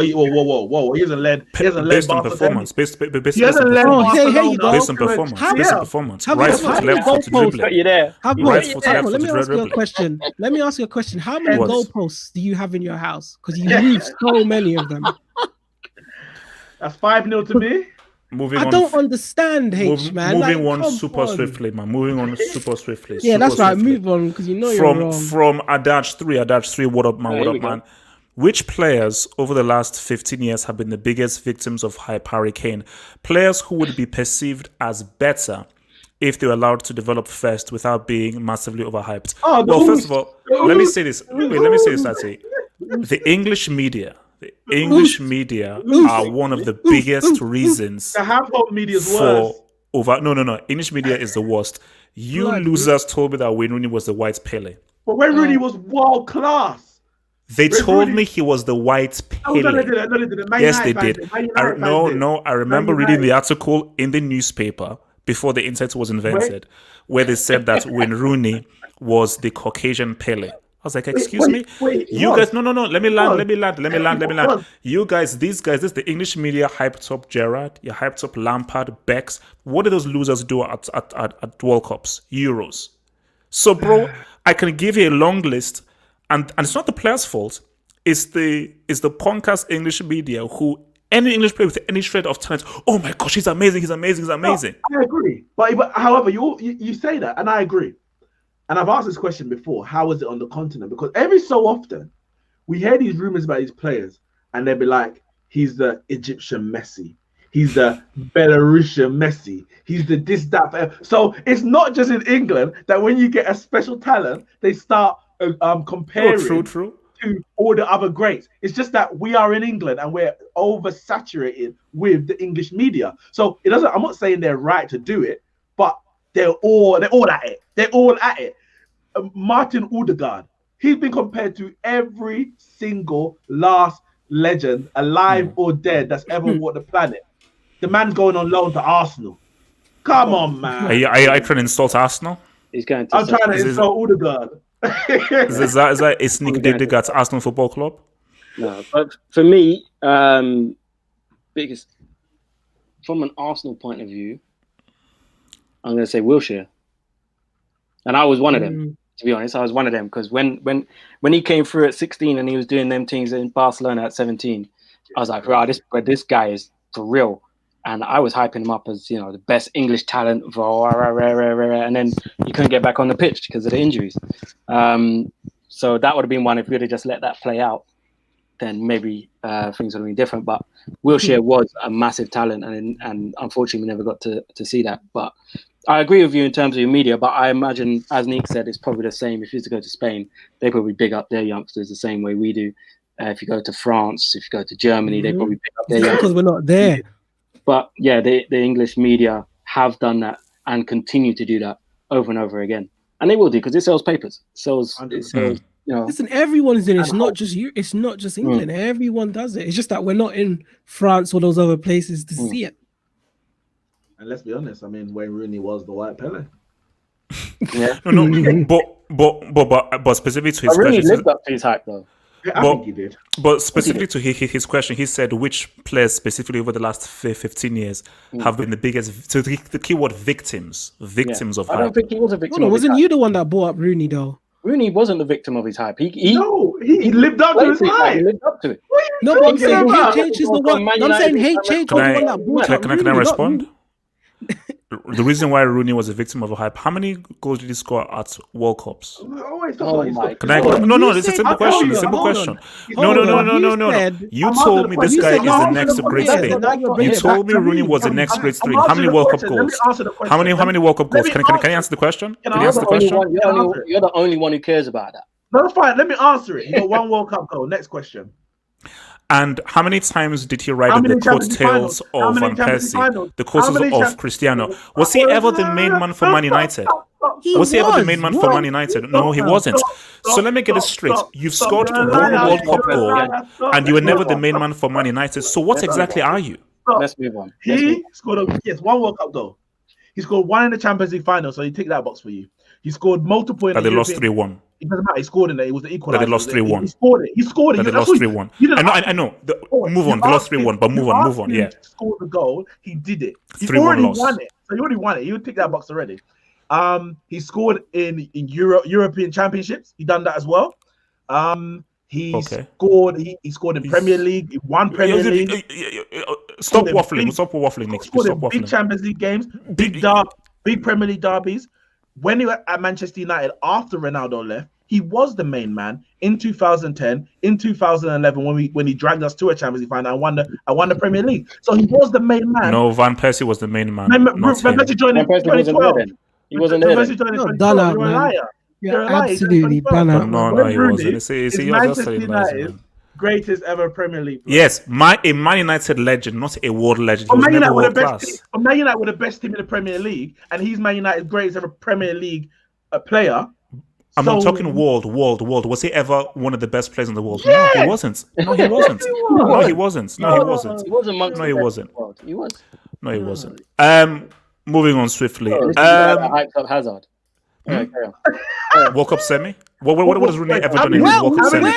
He hasn't led. He hasn't led Based on Barcelona. performance. Based He on hasn't led performance. Oh, here you go. Barcelona. Based on performance. Have Based on you- performance. have Right you- foot have to you left foot to goalposts? dribbling. Got you there. How Right many, foot to left Apple, foot let to me ask you a dribbling. question. Let me ask you a question. How many What? goalposts do you have in your house? Because you move so many of them. That's 5-0 to me. Moving I on. don't understand, H, man. Moving Like, on come super on. swiftly, man. Moving on super swiftly. Yeah, super that's right. swiftly. Move on because you know you're wrong. From Adage 3, what up, man? Here What we up, go. man? Which players over the last 15 years have been the biggest victims of hype hurricane? Players who would be perceived as better if they were allowed to develop first without being massively overhyped. Oh, Well, the first Us. of all, let me say this. Wait, let me say this, Ati. The English media are one of the biggest reasons The household media is for worse. over. No. English media is the worst. You Blood. losers told me that Wayne Rooney was the white Pele. But when Rooney was world class. They Wait, told Rooney- me he was the white Oh, no, Pele. they didn't. No, they didn't. Man Yes, United they fans did. Man United fans did. I remember Man reading the United. article in the newspaper before the internet was invented, where they said that Wayne Rooney was the Caucasian Pele. I was like, excuse me? wait, You what? guys, no. Let me land. What? You guys, these guys, this the English media hyped up Gerrard, you hyped up Lampard, Becks. What did those losers do at World Cups, Euros? So, bro, I can give you a long list, and it's not the player's fault. It's the podcast English media who any English player with any shred of talent. Oh my gosh, he's amazing! He's amazing! He's amazing! I agree, but however, you say that, and I agree. And I've asked this question before: how is it on the continent? Because every so often, we hear these rumors about these players, and they'll be like, "He's the Egyptian Messi. He's the Belarusian Messi. He's the this that." So it's not just in England that when you get a special talent, they start comparing True. to all the other greats. It's just that we are in England and we're oversaturated with the English media. So it doesn't. I'm not saying they're right to do it, but they're all at it. They're all at it. Martin Odegaard, he's been compared to every single last legend, alive or dead, that's ever walked the planet. The man's going on loan to Arsenal. Come on, man. Are you trying to insult Arsenal? He's going to. I'm trying to Is- insult Odegaard. Is that a sneak dig at Arsenal Football Club? No, but for me, biggest from an Arsenal point of view, I'm going to say Wilshere, and I was one of them. To be honest, I was one of them because when he came through at 16 and he was doing them things in Barcelona at 17, I was like, right, this guy is for real. And I was hyping him up as, the best English talent, and then he couldn't get back on the pitch because of the injuries. So that would have been one if we would have just let that play out. then maybe things would have been different. But Wilshere was a massive talent, and unfortunately, we never got to see that. But I agree with you in terms of your media. But I imagine, as Nick said, it's probably the same. If you to go to Spain, they probably big up their youngsters the same way we do. If you go to France, if you go to Germany, they probably pick up their young. Because we're not there. But yeah, the English media have done that and continue to do that over and over again, and they will do because it sells papers. It sells, you know. Listen, everyone is in it. It's not just you. It's not just England. Everyone does it. It's just that we're not in France or those other places to see it. And let's be honest. I mean, Wayne Rooney was the white Pele. Yeah, but specifically to his I really question, lived up to his hype though. Yeah, I think he did. but specifically to his question, he said which players specifically over the last 15 years have been the biggest. So the keyword victims of I don't hype. think he was a victim. No, of his wasn't hype. you the one that brought up Rooney though? Rooney wasn't the victim of his hype. He lived up to his He hype. lived up to it. No, but I'm talking saying about? HH is the one. I'm saying HH was the one that brought up Can I Rooney, not respond? you. The reason why Rooney was a victim of hype. How many goals did he score at World Cups? Oh my Can I? God. No. You It's a said- simple question. hold Simple on, question. hold on. No. You said- You told me this You guy said is you're the answering next the great question. thing. Now you're You bringing it told back me to Rooney me. was the next great thing. I'm How many answering World the Cup question. Let me goals? answer the question. How many World Cup Let goals? me Can you answer. answer the question? Can Can I you answer the answer? question? You're the only one who cares about that. No, fine. Let me answer it. You got one World Cup goal. Next question. And how many times did he ride How the many Champions League coattails finals? How of many Van Champions Persie, League finals? the How coattails many of Champ- Cristiano? Was he ever the main man for Man United? He Was he ever the was. main man What? for Man United? No, he wasn't. So let me get it straight. You've scored one World Cup goal, and you were never the main man for Man United. So what exactly are you? Let's move on. He scored one World Cup goal. He scored one in the Champions League final, so he tick that box for you. He scored multiple in That the they lost European- 3-1. It doesn't matter. He scored in there. It was the equaliser. That they lost 3-1. He scored it. He scored it. That they That's lost what 3-1. you didn't I know. Move on. They lost 3-1, but move on. Yeah. Scored the goal. He did it. He 3-1 already loss. won it. So he already won it. He would tick that box already. He scored in European Championships. He done that as well. He Okay. scored. He scored in Premier League. He won Premier League. Stop Big- waffling. Stop waffling, Nick. Scored Stop in big waffling. Champions League games. Big Premier League derbies. When he was at Manchester United after Ronaldo left, he was the main man in 2010, in 2011 when he dragged us to a Champions League final. I won the Premier League, so he was the main man. No, Van Persie was the main man. Van Not him. Persie joined in Van Persie wasn't 2012. there then. He wasn't there Van then. Persie joined in You're 2012. done out, You're a man. liar. You're a liar. He joined in absolutely 2012. done out. No, Wayne he Rooney wasn't. See, is you're just Manchester saying lies, United's man. greatest ever Premier League player. Yes, a Man United legend, not a world legend. He But was Man never United were the world best team. class. But Man United were the best team in the Premier League, and he's Man United's greatest ever Premier League player. I'm not So- talking world. Was he ever one of the best players in the world? No, he wasn't. No, he wasn't. No, he wasn't. No, he wasn't. He was amongst No, the he best wasn't. in the world. He was. No, he wasn't. Moving on swiftly. This is the guy that hyped up Hazard. Carry on. World Cup semi. What has Rooney ever done in Well, World Cup semi?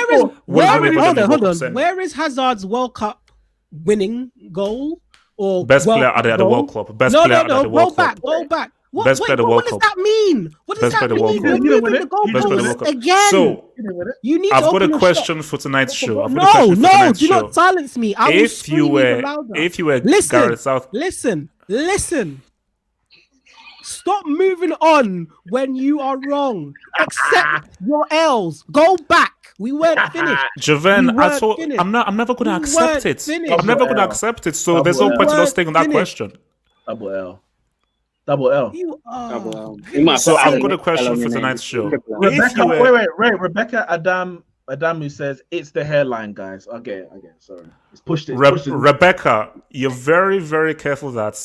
Hold on. Where is Hazard's World Cup winning goal or Best World player Cup at the goal? World Cup. Best No, player at the Go World back. Cup. Go back. What, Best player at the what World does Cup. that mean? What does Best player that at the World mean? Cup. You're He didn't win moving it. the He didn't win goalposts it. again. So you need I've to got a open your question shop. for tonight's show. I've got a question No, for no, tonight's do show. not silence me. I will If scream you even were, louder. Gareth South, Listen. Stop moving on when you are wrong. Accept your L's. Go back. We weren't finished. Javan, You weren't I'm finished. never going to You accept weren't it. finished. I'm never going to Double L. accept it. So there's no Double point in L. us staying on that Finished. question. Double L. Double L. You are. He might So put I've Alan got a question Allen for in there. tonight's show. Triple L. If you Rebecca, were- Rebecca Adamu says it's the hairline, guys. Okay, sorry. It's pushed it. pushed it. Rebecca, you're very, very careful that,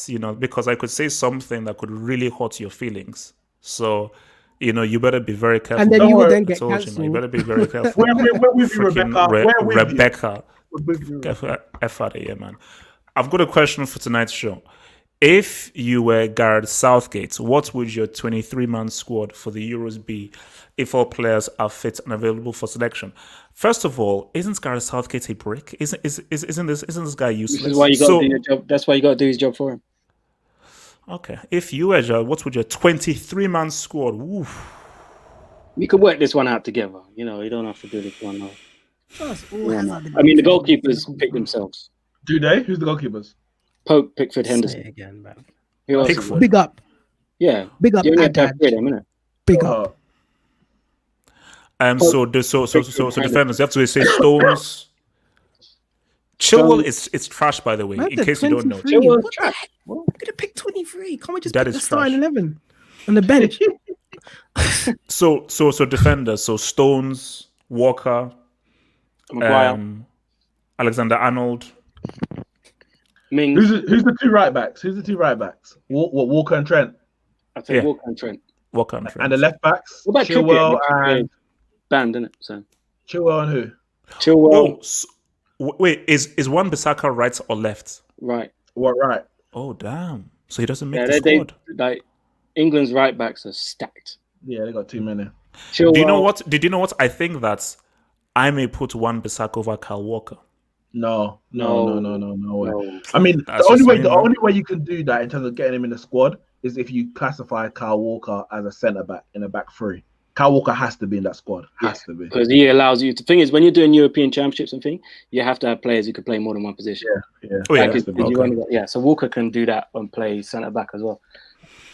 because I could say something that could really hurt your feelings. So, you better be very careful. And then Don't you will worry. then I get told you, man, you cancelled. better be very careful. We're with you, Freaking Rebecca. We're with you. Rebecca. We're with you. F out of here, man. I've got a question for tonight's show. If you were Gareth Southgate, what would your 23-man squad for the Euros be if all players are fit and available for selection? First of all, isn't Gareth Southgate a brick? Isn't this guy useless? This is why you got to do your job. That's why you got to do his job for him. Okay. If you were Joe, what would your 23-man squad? Oof. We could work this one out together. You don't have to do this one now. That's all Hazard. I mean, the goalkeepers pick themselves. Do they? Who's the goalkeepers? Pope, Pickford, Say Henderson. it again, man. Who else? Pickford. is there? Big up. Yeah. Big up. You only have to have Haddad. three of them, innit? Big up. Oh, So the fairness, you have to say Stones, Chilwell is trash, by the way, Man, in they're case you don't know. 23. Chilwell's What? trash. We're gonna pick 23. Can't we just That pick the is starting trash. 11 on the bench? So defenders. So Stones, Walker, Maguire, Alexander Arnold. Mings. Who's the two right backs? Walker and Trent. I say Yeah. Walker and Trent. Walker and Trent. And the left backs? What about Chilwell Trippier? and Banned, isn't it? So Chilwell and who? Chilwell, Wait, is Wan-Bissaka right or left? right. What right? Oh damn! So he doesn't make Yeah, the they squad. like England's right backs are stacked. Yeah, they got too many. Chilwell, Do you know what? Did you know what? I think that I may put Wan-Bissaka over Kyle Walker. No way. No. I mean, That's the only just way me, the man. only way you can do that in terms of getting him in the squad is if you classify Kyle Walker as a centre back in a back three. Kyle Walker has to be in that squad. Has to be. Because he allows you. The thing is, when you're doing European Championships and thing, you have to have players who can play more than one position. Yeah. Oh, yeah. Like, has to be. you only got- yeah. So Walker can do that and play centre back as well.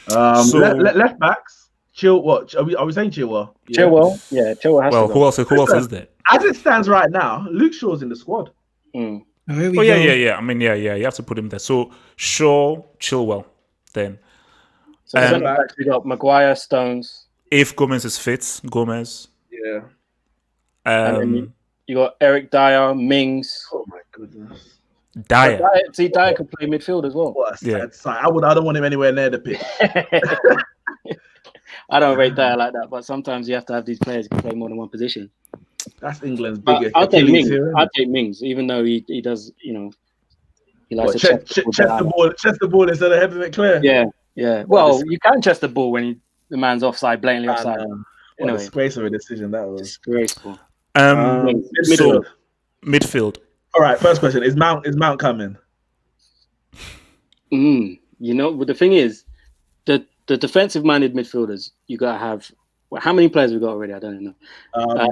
So- Left backs. What are we saying? Chilwell. Yeah. Chilwell has Well, to who go. else is there? As it stands right now, Luke Shaw's in the squad. Mm. Oh, here we Oh go. yeah. I mean, yeah. You have to put him there. So Shaw, Chilwell. Then So centre backs we got Maguire, Stones, if Gomez is fit, Gomez. Yeah. and then you got Eric Dyer, Mings. Oh my goodness. Dyer. Dyer could play midfield as well. What a Yeah. sad sight. I don't want him anywhere near the pitch. I don't rate Dyer like that, but sometimes you have to have these players who can play more than one position. That's England's But biggest. I'll take Achilles Mings. heel, isn't I'll it? take Mings, even though he does, he likes What, to chest the ball instead of heading it clear. Yeah. Well, you can chest the ball when the man's offside, blatantly offside. What a Anyway, disgrace of a decision that was. disgraceful. So midfield. All right, first question: Is Mount coming? But the thing is, the defensive-minded midfielders, you gotta have. Well, how many players we got already? I don't know.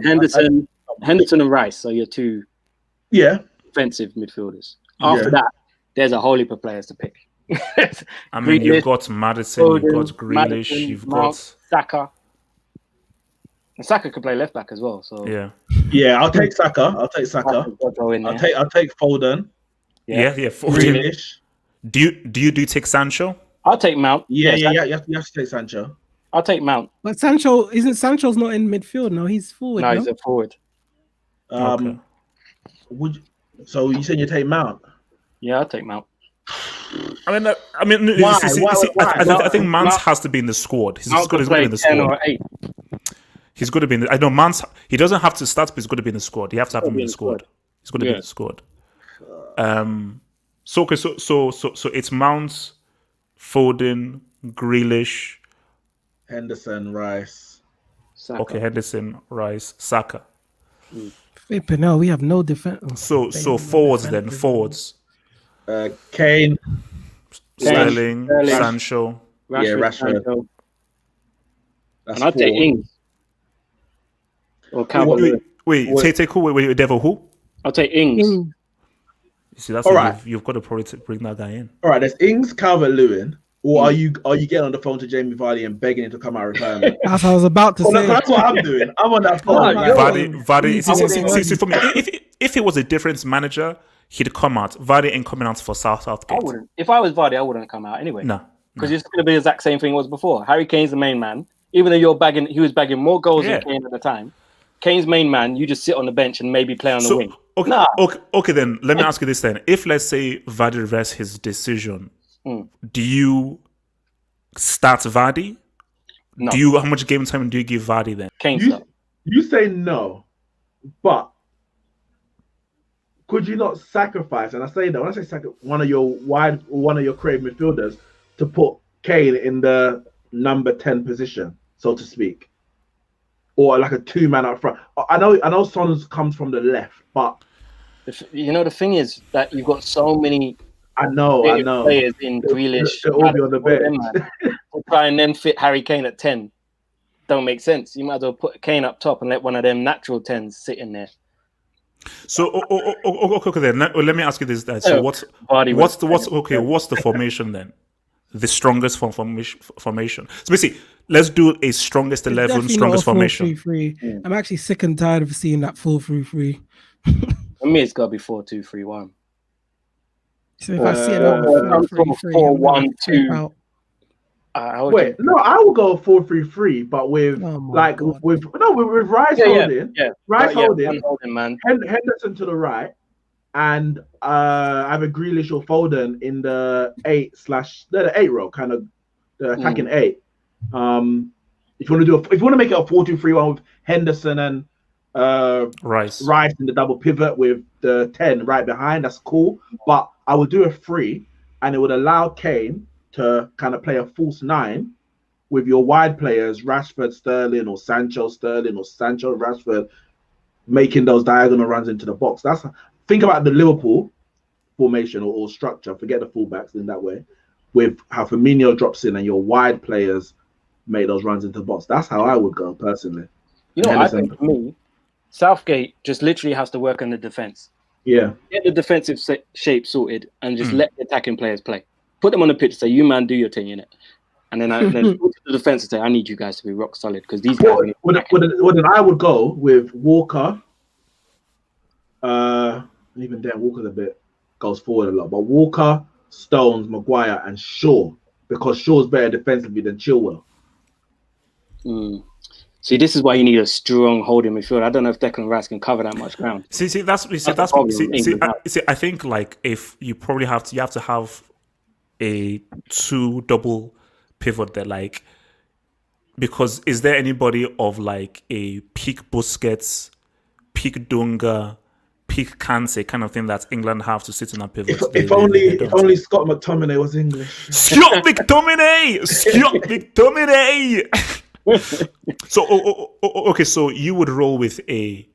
Henderson and Rice. So you're two Yeah. defensive midfielders. After that, there's a whole heap of players to pick. I mean, you've Grealish, got Madison, you've got Foden, Grealish, Maddison, you've Mount, got Saka. And Saka could play left back as well. So yeah. Yeah, I'll take Saka. Saka's gotta go in there. I'll take Foden. Yeah. Foden. Grealish. Do you take Sancho? I'll take Mount. Yeah. Sancho. You have to take Sancho. I'll take Mount. But Sancho's not in midfield? No, he's forward. No, No, he's a forward. Okay. So you saying you take Mount? Yeah, I'll take Mount. I mean, Why? I think Mount has to be in the squad. He's Mount got could to be play in the 10 squad. or 8. He's got to be in the. I know Mount. He doesn't have to start, but he's got to be in the squad. You have to have him in the squad. He's got to be in the squad. So okay, so it's Mount, Foden, Grealish. Henderson, Rice. Saka. Okay, Henderson, Rice, Saka. Flipping hell, we have no defense. So forwards then forwards. Kane. Sterling, Sterling. Sancho. Rashford. Sancho. That's And I'll take 4. Ings. Or Calvert-Lewin. Wait, take who? Wait, Devil who? I'll take Ings. Ing. See, that's All it, right. you've got to probably bring that guy in. All right, there's Ings, Calvert-Lewin, or are you getting on the phone to Jamie Vardy and begging him to come out of retirement? That's what I was about to say. That's what I'm doing. I'm on that phone. No, Vardy. I See, for me, if it was a different manager, he'd come out. Vardy ain't coming out for Southgate. I wouldn't. If I was Vardy, I wouldn't come out anyway. No. Because it's going to be the exact same thing it was before. Harry Kane's the main man. Even though he was bagging more goals Yeah. than Kane at the time. Kane's main man, you just sit on the bench and maybe play on the wing. Okay, Nah. okay, then let me ask you this then. If let's say Vardy reverses his decision, do you start Vardy? No. How much game time do you give Vardy then? Kane stuff. You say no, but could you not sacrifice? And I say that when I say one of your creative midfielders to put Kane in the number 10 position, so to speak, or like a 2-man up front. I know Son comes from the left, but The thing is that you've got so many I know. players in Grealish. They'll all be on the bench. To try and then fit Harry Kane at 10 don't make sense. You might as well put Kane up top and let one of them natural 10s sit in there. So okay then. Let me ask you this then. So what's the formation then? The strongest formation. So basically, let's do a strongest 11, Definitely strongest not a formation. 4-3-3. I'm actually sick and tired of seeing that 4-3-3. For me, it's got to be 4-2-3-1. So if I see a number some sort of 4-3-3, 4-1-2. Wait, no, I will go 4-3-3, but with Oh my like God. with Rice holding, Rice holding, holding, man. Henderson to the right, and either Grealish or Foden in the 8 row, kind of the attacking 8. If you want to make it a 4-2-3-1 with Henderson and Rice in the double pivot with the 10 right behind, that's cool. But I would do a 3, and it would allow Kane to kind of play a false 9 with your wide players, Rashford, Sterling, or Sancho, Rashford, making those diagonal runs into the box. Think about the Liverpool formation or structure. Forget the fullbacks in that way. With how Firmino drops in and your wide players make those runs into the box. That's how I would go personally. You know, I think for me, Southgate just literally has to work on the defense. Yeah. Get the defensive shape sorted and just let the attacking players play. Put them on the pitch and say, you man, do your thing, innit? And then go to the defense and say, I need you guys to be rock solid because these guys. Then I would go with Walker. Even then, Walker's goes forward a lot. But Walker, Stones, Maguire, and Shaw, because Shaw's better defensively than Chilwell. See, this is why you need a strong holding midfield. I don't know if Declan Rice can cover that much ground. I think like if you probably have to have a 2 double pivot there, like, because is there anybody of like a peak Busquets, peak Dunga, peak Kante kind of thing that England have to sit in a pivot? If only Scott McTominay was English. Scott McTominay! So okay, so you would roll with a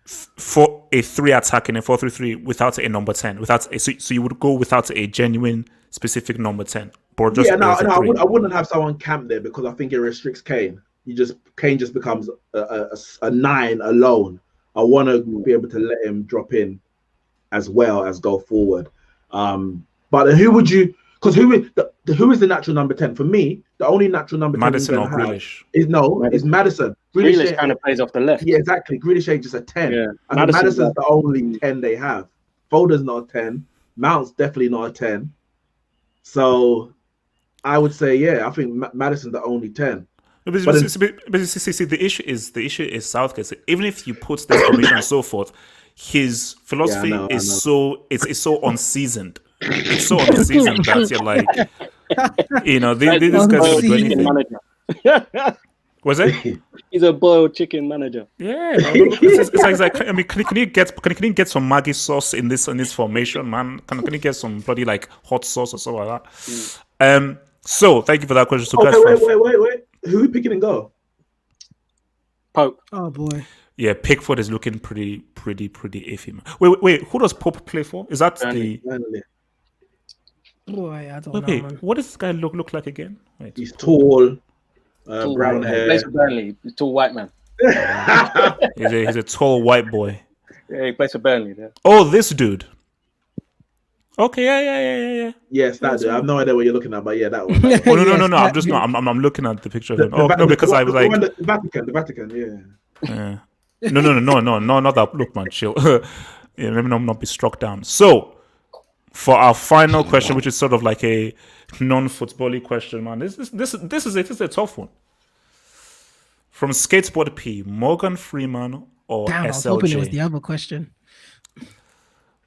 3 attacking a 4-3-3 without a number 10, so you would go without a genuine specific number 10, but just I wouldn't have someone camped there because I think it restricts Kane. Kane just becomes a 9 alone. I want to be able to let him drop in as well as go forward. But who would you? Because who is the natural number 10? For me, the only natural number 10 Madison or Grealish is Madison. Grealish kind of plays off the left. Yeah, exactly. Grealish ain't just a 10. Yeah. And Madison's the only 10 they have. Foden's not a 10. Mount's definitely not a 10. So I would say, I think Madison's the only 10. But see, the issue is Southgate. So even if you put this formation and so forth, his philosophy is so unseasoned. It's so unseasoned that you're like, these guys don't do anything. Was it? He's a boiled chicken manager. Yeah, it's like I mean, can you get some Maggi sauce in this formation, man? Can you get some bloody like hot sauce or something like that? So thank you for that question. So wait. Who are we picking and go? Pope. Oh boy. Yeah, Pickford is looking pretty iffy, man. Wait. Who does Pope play for? Is that Burnley. Boy, I don't know. Man. What does this guy look like again? Wait. He's tall, brown hair. He plays for Burnley. He's a tall white man. He's a tall white boy. Yeah, he plays for Burnley. Yeah. Oh, this dude. Okay, yeah. Yes, that dude. I have no idea what you're looking at, but yeah, that one. Oh no. I'm just not. I'm looking at the picture of him. Because I was like the Vatican. Yeah. No, not that. Look, man, chill. Yeah, let me not be struck down. So, for our final question, which is sort of like a non-football-y question, man. This is a tough one. From Skateboard P, Morgan Freeman or Damn, SLJ? I was hoping it was the other question.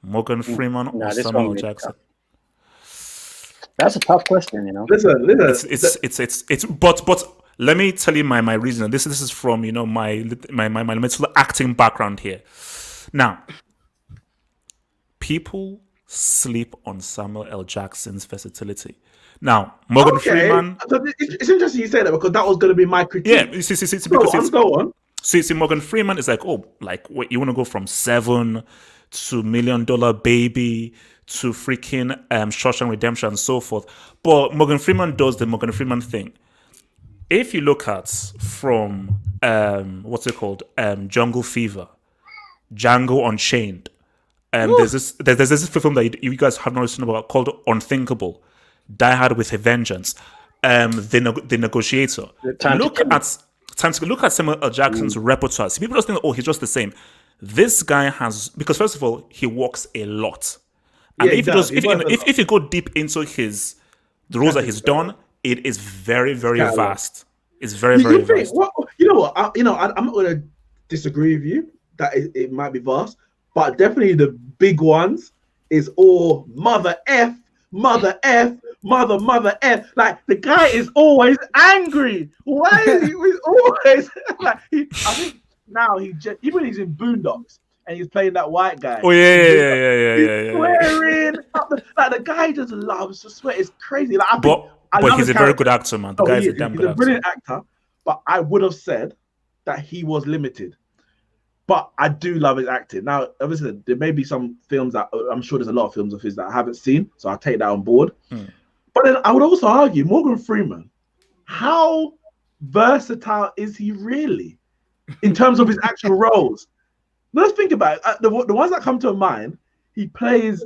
Morgan Freeman or Samuel Jackson? That's a tough question, you know. Listen. It's but let me tell you my reason. This is from my little acting background here. Now, people sleep on Samuel L. Jackson's versatility. Now, Morgan Freeman. It's interesting you say that because that was going to be my critique. Yeah, go on. See, Morgan Freeman is like, what, you want to go from 7 to $1 Million Baby to freaking Shawshank Redemption and so forth. But Morgan Freeman does the Morgan Freeman thing. If you look at from Jungle Fever, Django Unchained, there's this film that you guys have not seen about called Unthinkable, Die Hard with a Vengeance, The Negotiator. Look at Samuel L. Jackson's repertoire. See, people just think, he's just the same. This guy has, because first of all, he walks a lot. And Yeah, he if you does. just He if works a lot. if you go deep into the roles that he's done, it is very, very Catalog. vast. It's very, very You think vast. what? You know what? I'm not gonna disagree with you that it might be vast, but definitely the big ones is all mother F, mother F, mother F. Like the guy is always angry. Why is he always like? I think now even when he's in Boondocks and he's playing that white guy. Oh yeah. He's swearing. Like the guy just loves to swear. It's crazy. Like I But love he's his a very character. good actor, man. The guy's a damn He's good a actor. brilliant actor, but I would have said that he was limited. But I do love his acting. Now, obviously, there may be some films that I'm sure there's a lot of films of his that I haven't seen, so I'll take that on board. But then I would also argue Morgan Freeman, how versatile is he really in terms of his actual roles? Let's think about it. The ones that come to mind, he plays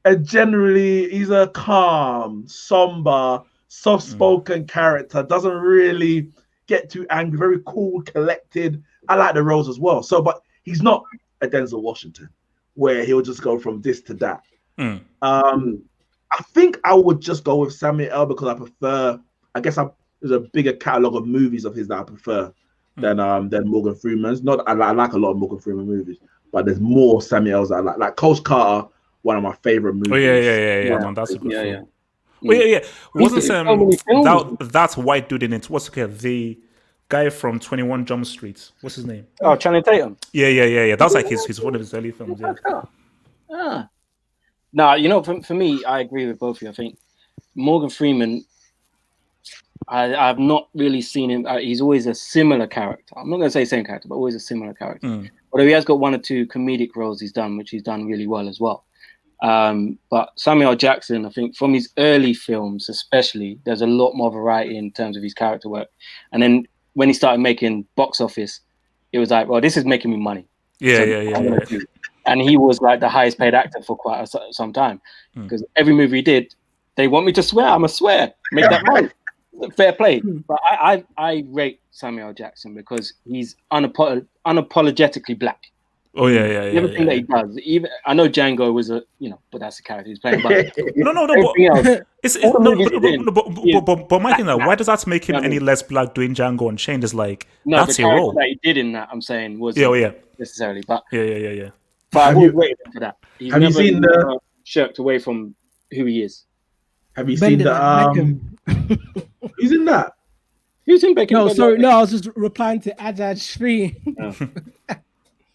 he's a calm, somber, soft-spoken character, doesn't really get too angry, very cool, collected. I like the roles as well. So, but he's not a Denzel Washington, where he'll just go from this to that. I think I would just go with Samuel L. because I prefer. I guess there's a bigger catalog of movies of his that I prefer than Morgan Freeman's. Not I like a lot of Morgan Freeman movies, but there's more Samuel L's that I like. Like Coach Carter, one of my favorite movies. Oh yeah, man. That's a good film. Yeah. Oh yeah. Wasn't so many films. that white dude in it? What's the guy from 21 Jump Street? What's his name? Oh, Channing Tatum. Yeah. That was like his one of his early films. Yeah. Now, you know, for me, I agree with both of you. I think Morgan Freeman, I've not really seen him. He's always a similar character. I'm not going to say same character, but always a similar character. Although he has got one or two comedic roles he's done, which he's done really well as well. But Samuel L. Jackson, I think from his early films especially, there's a lot more variety in terms of his character work. And then when he started making box office, it was like, well, this is making me money. Yeah. And he was like the highest paid actor for quite some time. Because every movie he did, they want me to swear. I'm a swear. Make that money. Fair play. But I rate Samuel L. Jackson because he's unapologetically black. Oh yeah. Everything that he does. Even I know Django was but that's the character he's playing. But No. But my thing, why does that make him any less black doing Django Unchained? Is like that's the a role that he did in that. I'm saying was necessarily, but yeah. But I would rate him for that. He's Have you never seen the? shirked away from who he is. Have you seen the? He's in that. Who's in Beckham? No, sorry, no, I was just replying to Ajaj Shree.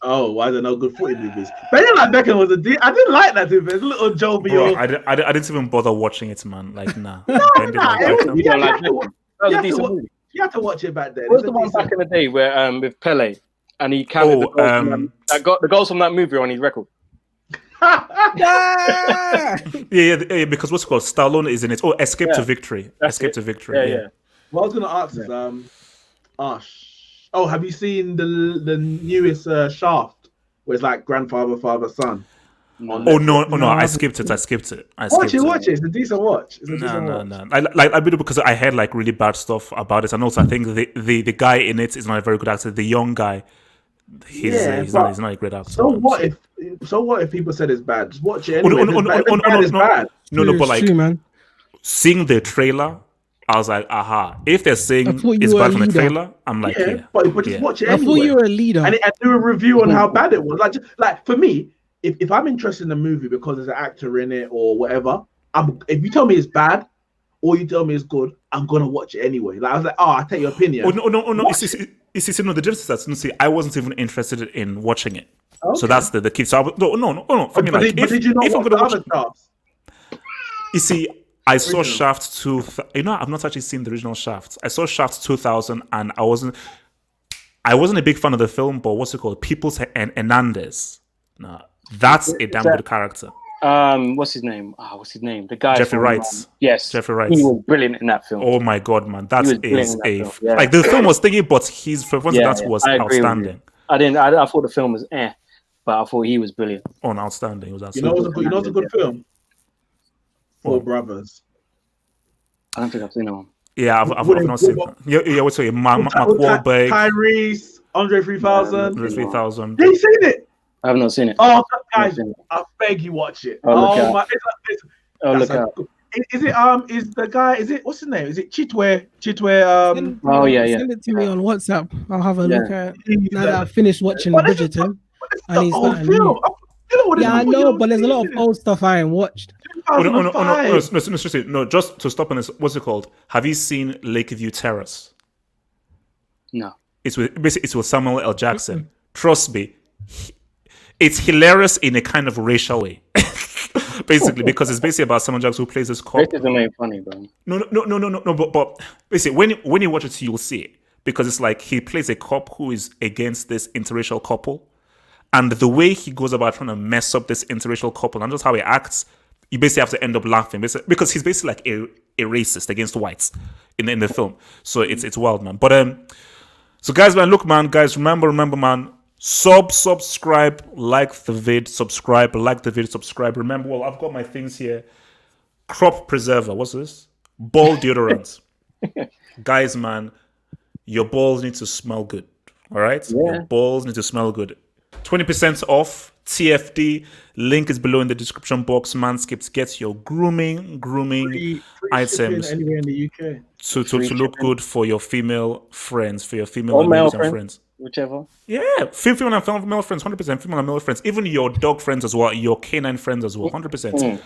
Oh, why are there no good footy movies? But I didn't like Beckham was I didn't like that movie. It's a little jovial. Bro, I didn't even bother watching it, man. Like, nah. You don't like Beckham? That was a decent movie. You have to watch it back then. What was the one back in the day where with Pele and he counted the goals from that movie on his record? yeah, because what's it called? Stallone is in it. Oh, Escape to Victory. Escape to Victory. Yeah. What I was gonna ask is have you seen the newest Shaft where it's like grandfather, father, son? No, I skipped it. Watch it. It's a decent watch. No. I really because I heard like really bad stuff about it, and also I think the guy in it is not a very good actor. The young guy, he's not a great actor. So what if people said it's bad? Just watch it anyway. It's bad. No, but like true, man. seeing the trailer, I was like, aha. If they're saying it's bad from the trailer, I'm like, but just watch it anyway. I thought you were a leader. And do a review on how bad it was. Like for me, if I'm interested in the movie because there's an actor in it or whatever, if you tell me it's bad or you tell me it's good, I'm gonna watch it anyway. Like I was like, I take your opinion. No. The difference is that I wasn't even interested in watching it. Okay. So that's the key. So no. For me, like, did you not watch the other stuff? You see, I saw Shaft 2. I've not actually seen the original Shaft. I saw Shaft 2000, and I wasn't a big fan of the film. But what's it called? Peoples and Hernandez. Nah, that's a damn good character. What's his name? The guy. Jeffrey Wright. Yes, Jeffrey Wright. He was brilliant in that film. Oh my god, man, that is like the film was thinking, but his performance was outstanding. I thought the film was but I thought he was brilliant. Outstanding. It was you know what's a good film? Four Brothers. I don't think I've seen that one. Yeah, I've not seen that. Yeah, what's it? Mark Wahlberg, Tyrese, Andre 3000. Andre 3000. Have you seen it? I have not seen it. Oh, guys, Seen it. I beg you watch it. Oh, look out. my! Oh, look that's out. Is it is the guy? Is it what's his name? Is it Chitwe? Oh, yeah. Send it to me on WhatsApp. I'll have a Yeah. look at it now that I've finished watching What is it? Bridgerton. It's And the he's old not film. new. You know what it is? Yeah, I Before know, you but there's a lot of seen it. old stuff I ain't watched. Oh, no, 2005. just to stop on this. What's it called? Have you seen Lakeview Terrace? No. It's with Samuel L. Jackson. Trust me, it's hilarious in a kind of racial way. Basically, because it's basically about Samuel Jackson who plays this cop. Racism ain't funny, bro. No. But basically, when you watch it, you'll see it because it's like he plays a cop who is against this interracial couple, and the way he goes about trying to mess up this interracial couple and just how he acts, you basically have to end up laughing because he's basically like a racist against whites in the film. So it's wild, man. But so guys, man, look, man, guys, remember, man. Subscribe, like the vid, subscribe. Remember, well, I've got my things here. Crop preserver. What's this? Ball deodorant. Guys, man, your balls need to smell good. All right? Yeah. Your balls need to smell good. 20% off. TFD. Link is below in the description box. Manscaped gets your grooming Free items shipping anywhere in the UK. to look good for your female friends, for your female Or and male ladies and friends. friends. Whichever. Yeah, female and male friends, 100%. Female and male friends, even your dog friends as well, your canine friends as well, 100%.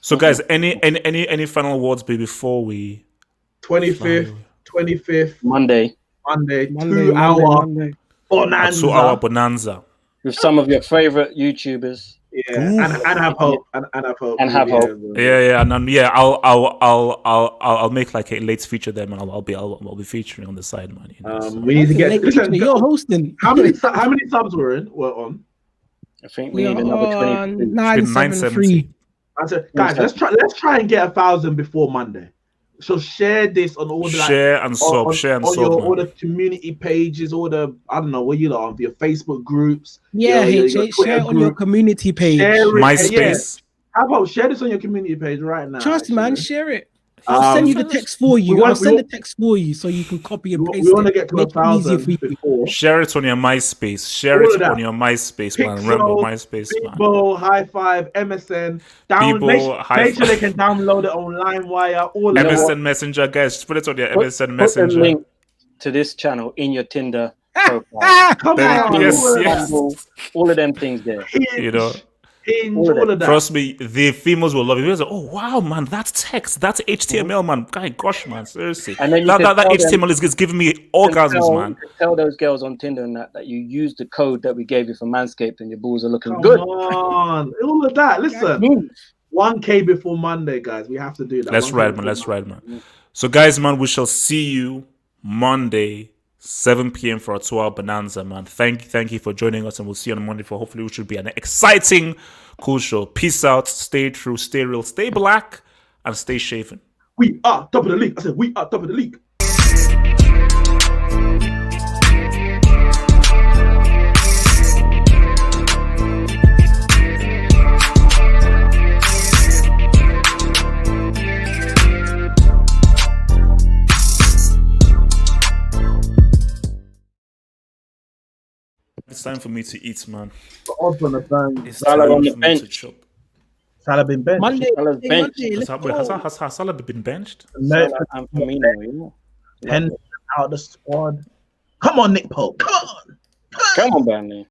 So, guys, any final words before we 25th, Monday. Monday, Monday, 2 hour Monday. bonanza. 2-hour bonanza? With some of your favorite YouTubers. Yeah, Ooh. and have hope, and have hope, And have hope. Yeah, and then, I'll make like a late feature there, man. I'll be featuring on the side, man. You know, so. We need to get. Late Listen, feature, you're hosting. how many subs were on? I think we We need are another on 20. 973. I said, guys, let's try and get 1,000 before Monday. So share this on all the Share and sub, all man. the community pages, all the I don't know what you know, your Facebook groups. Yeah, your HH, Twitter share on your group. community page. Share it, MySpace. yeah. How about share this on your community page right now? Trust, actually. man, share it. I'll send you the text for you. we I'll want- send we the text for you so you can copy and paste We want to it. get to Make it easier 1,000 for you. before. Share it on your MySpace. Share All of it that. on your MySpace, man. Pixel, Remember MySpace, man. Bebo, High Five, MSN. Bebo, Make sure they can download it on LimeWire. All of MSN that. Messenger, guys. Just put it on your Put MSN the Messenger. link to this channel in your Tinder profile. Come There- on, yes, all of yes. that. All of them things there. Hinge, You know. Hinge, All of all of that. Trust me, the females will love it. They'll say, oh wow, man, that's text, that's HTML, man. Gosh, man, seriously. And then you That can tell HTML is giving me orgasms, man. Tell those girls on Tinder and that you use the code that we gave you for Manscaped and your balls are looking Come good. on, all of that. Listen, Move. 1K before Monday, guys. We have to do that. Let's 1K ride, man. before Let's Monday. ride, man. So, guys, man, we shall see you Monday, 7 p.m. for our 2-hour bonanza, man. Thank you for joining us, and we'll see you on Monday for hopefully which should be an exciting, cool show. Peace out. Stay true, stay real, stay black, and stay shaven. We are top of the league. I said we are top of the league. It's time for me to eat, man. Odds on the bang. It's Salah time on the for me to bench. chop. Salah been benched. Monday, Salah's Monday, bench. let's go. Has Salah been benched? No, Salah and Firmino, yeah. Henderson out of the squad. Come on, Nick Pope. Come on. Come on, Burnley.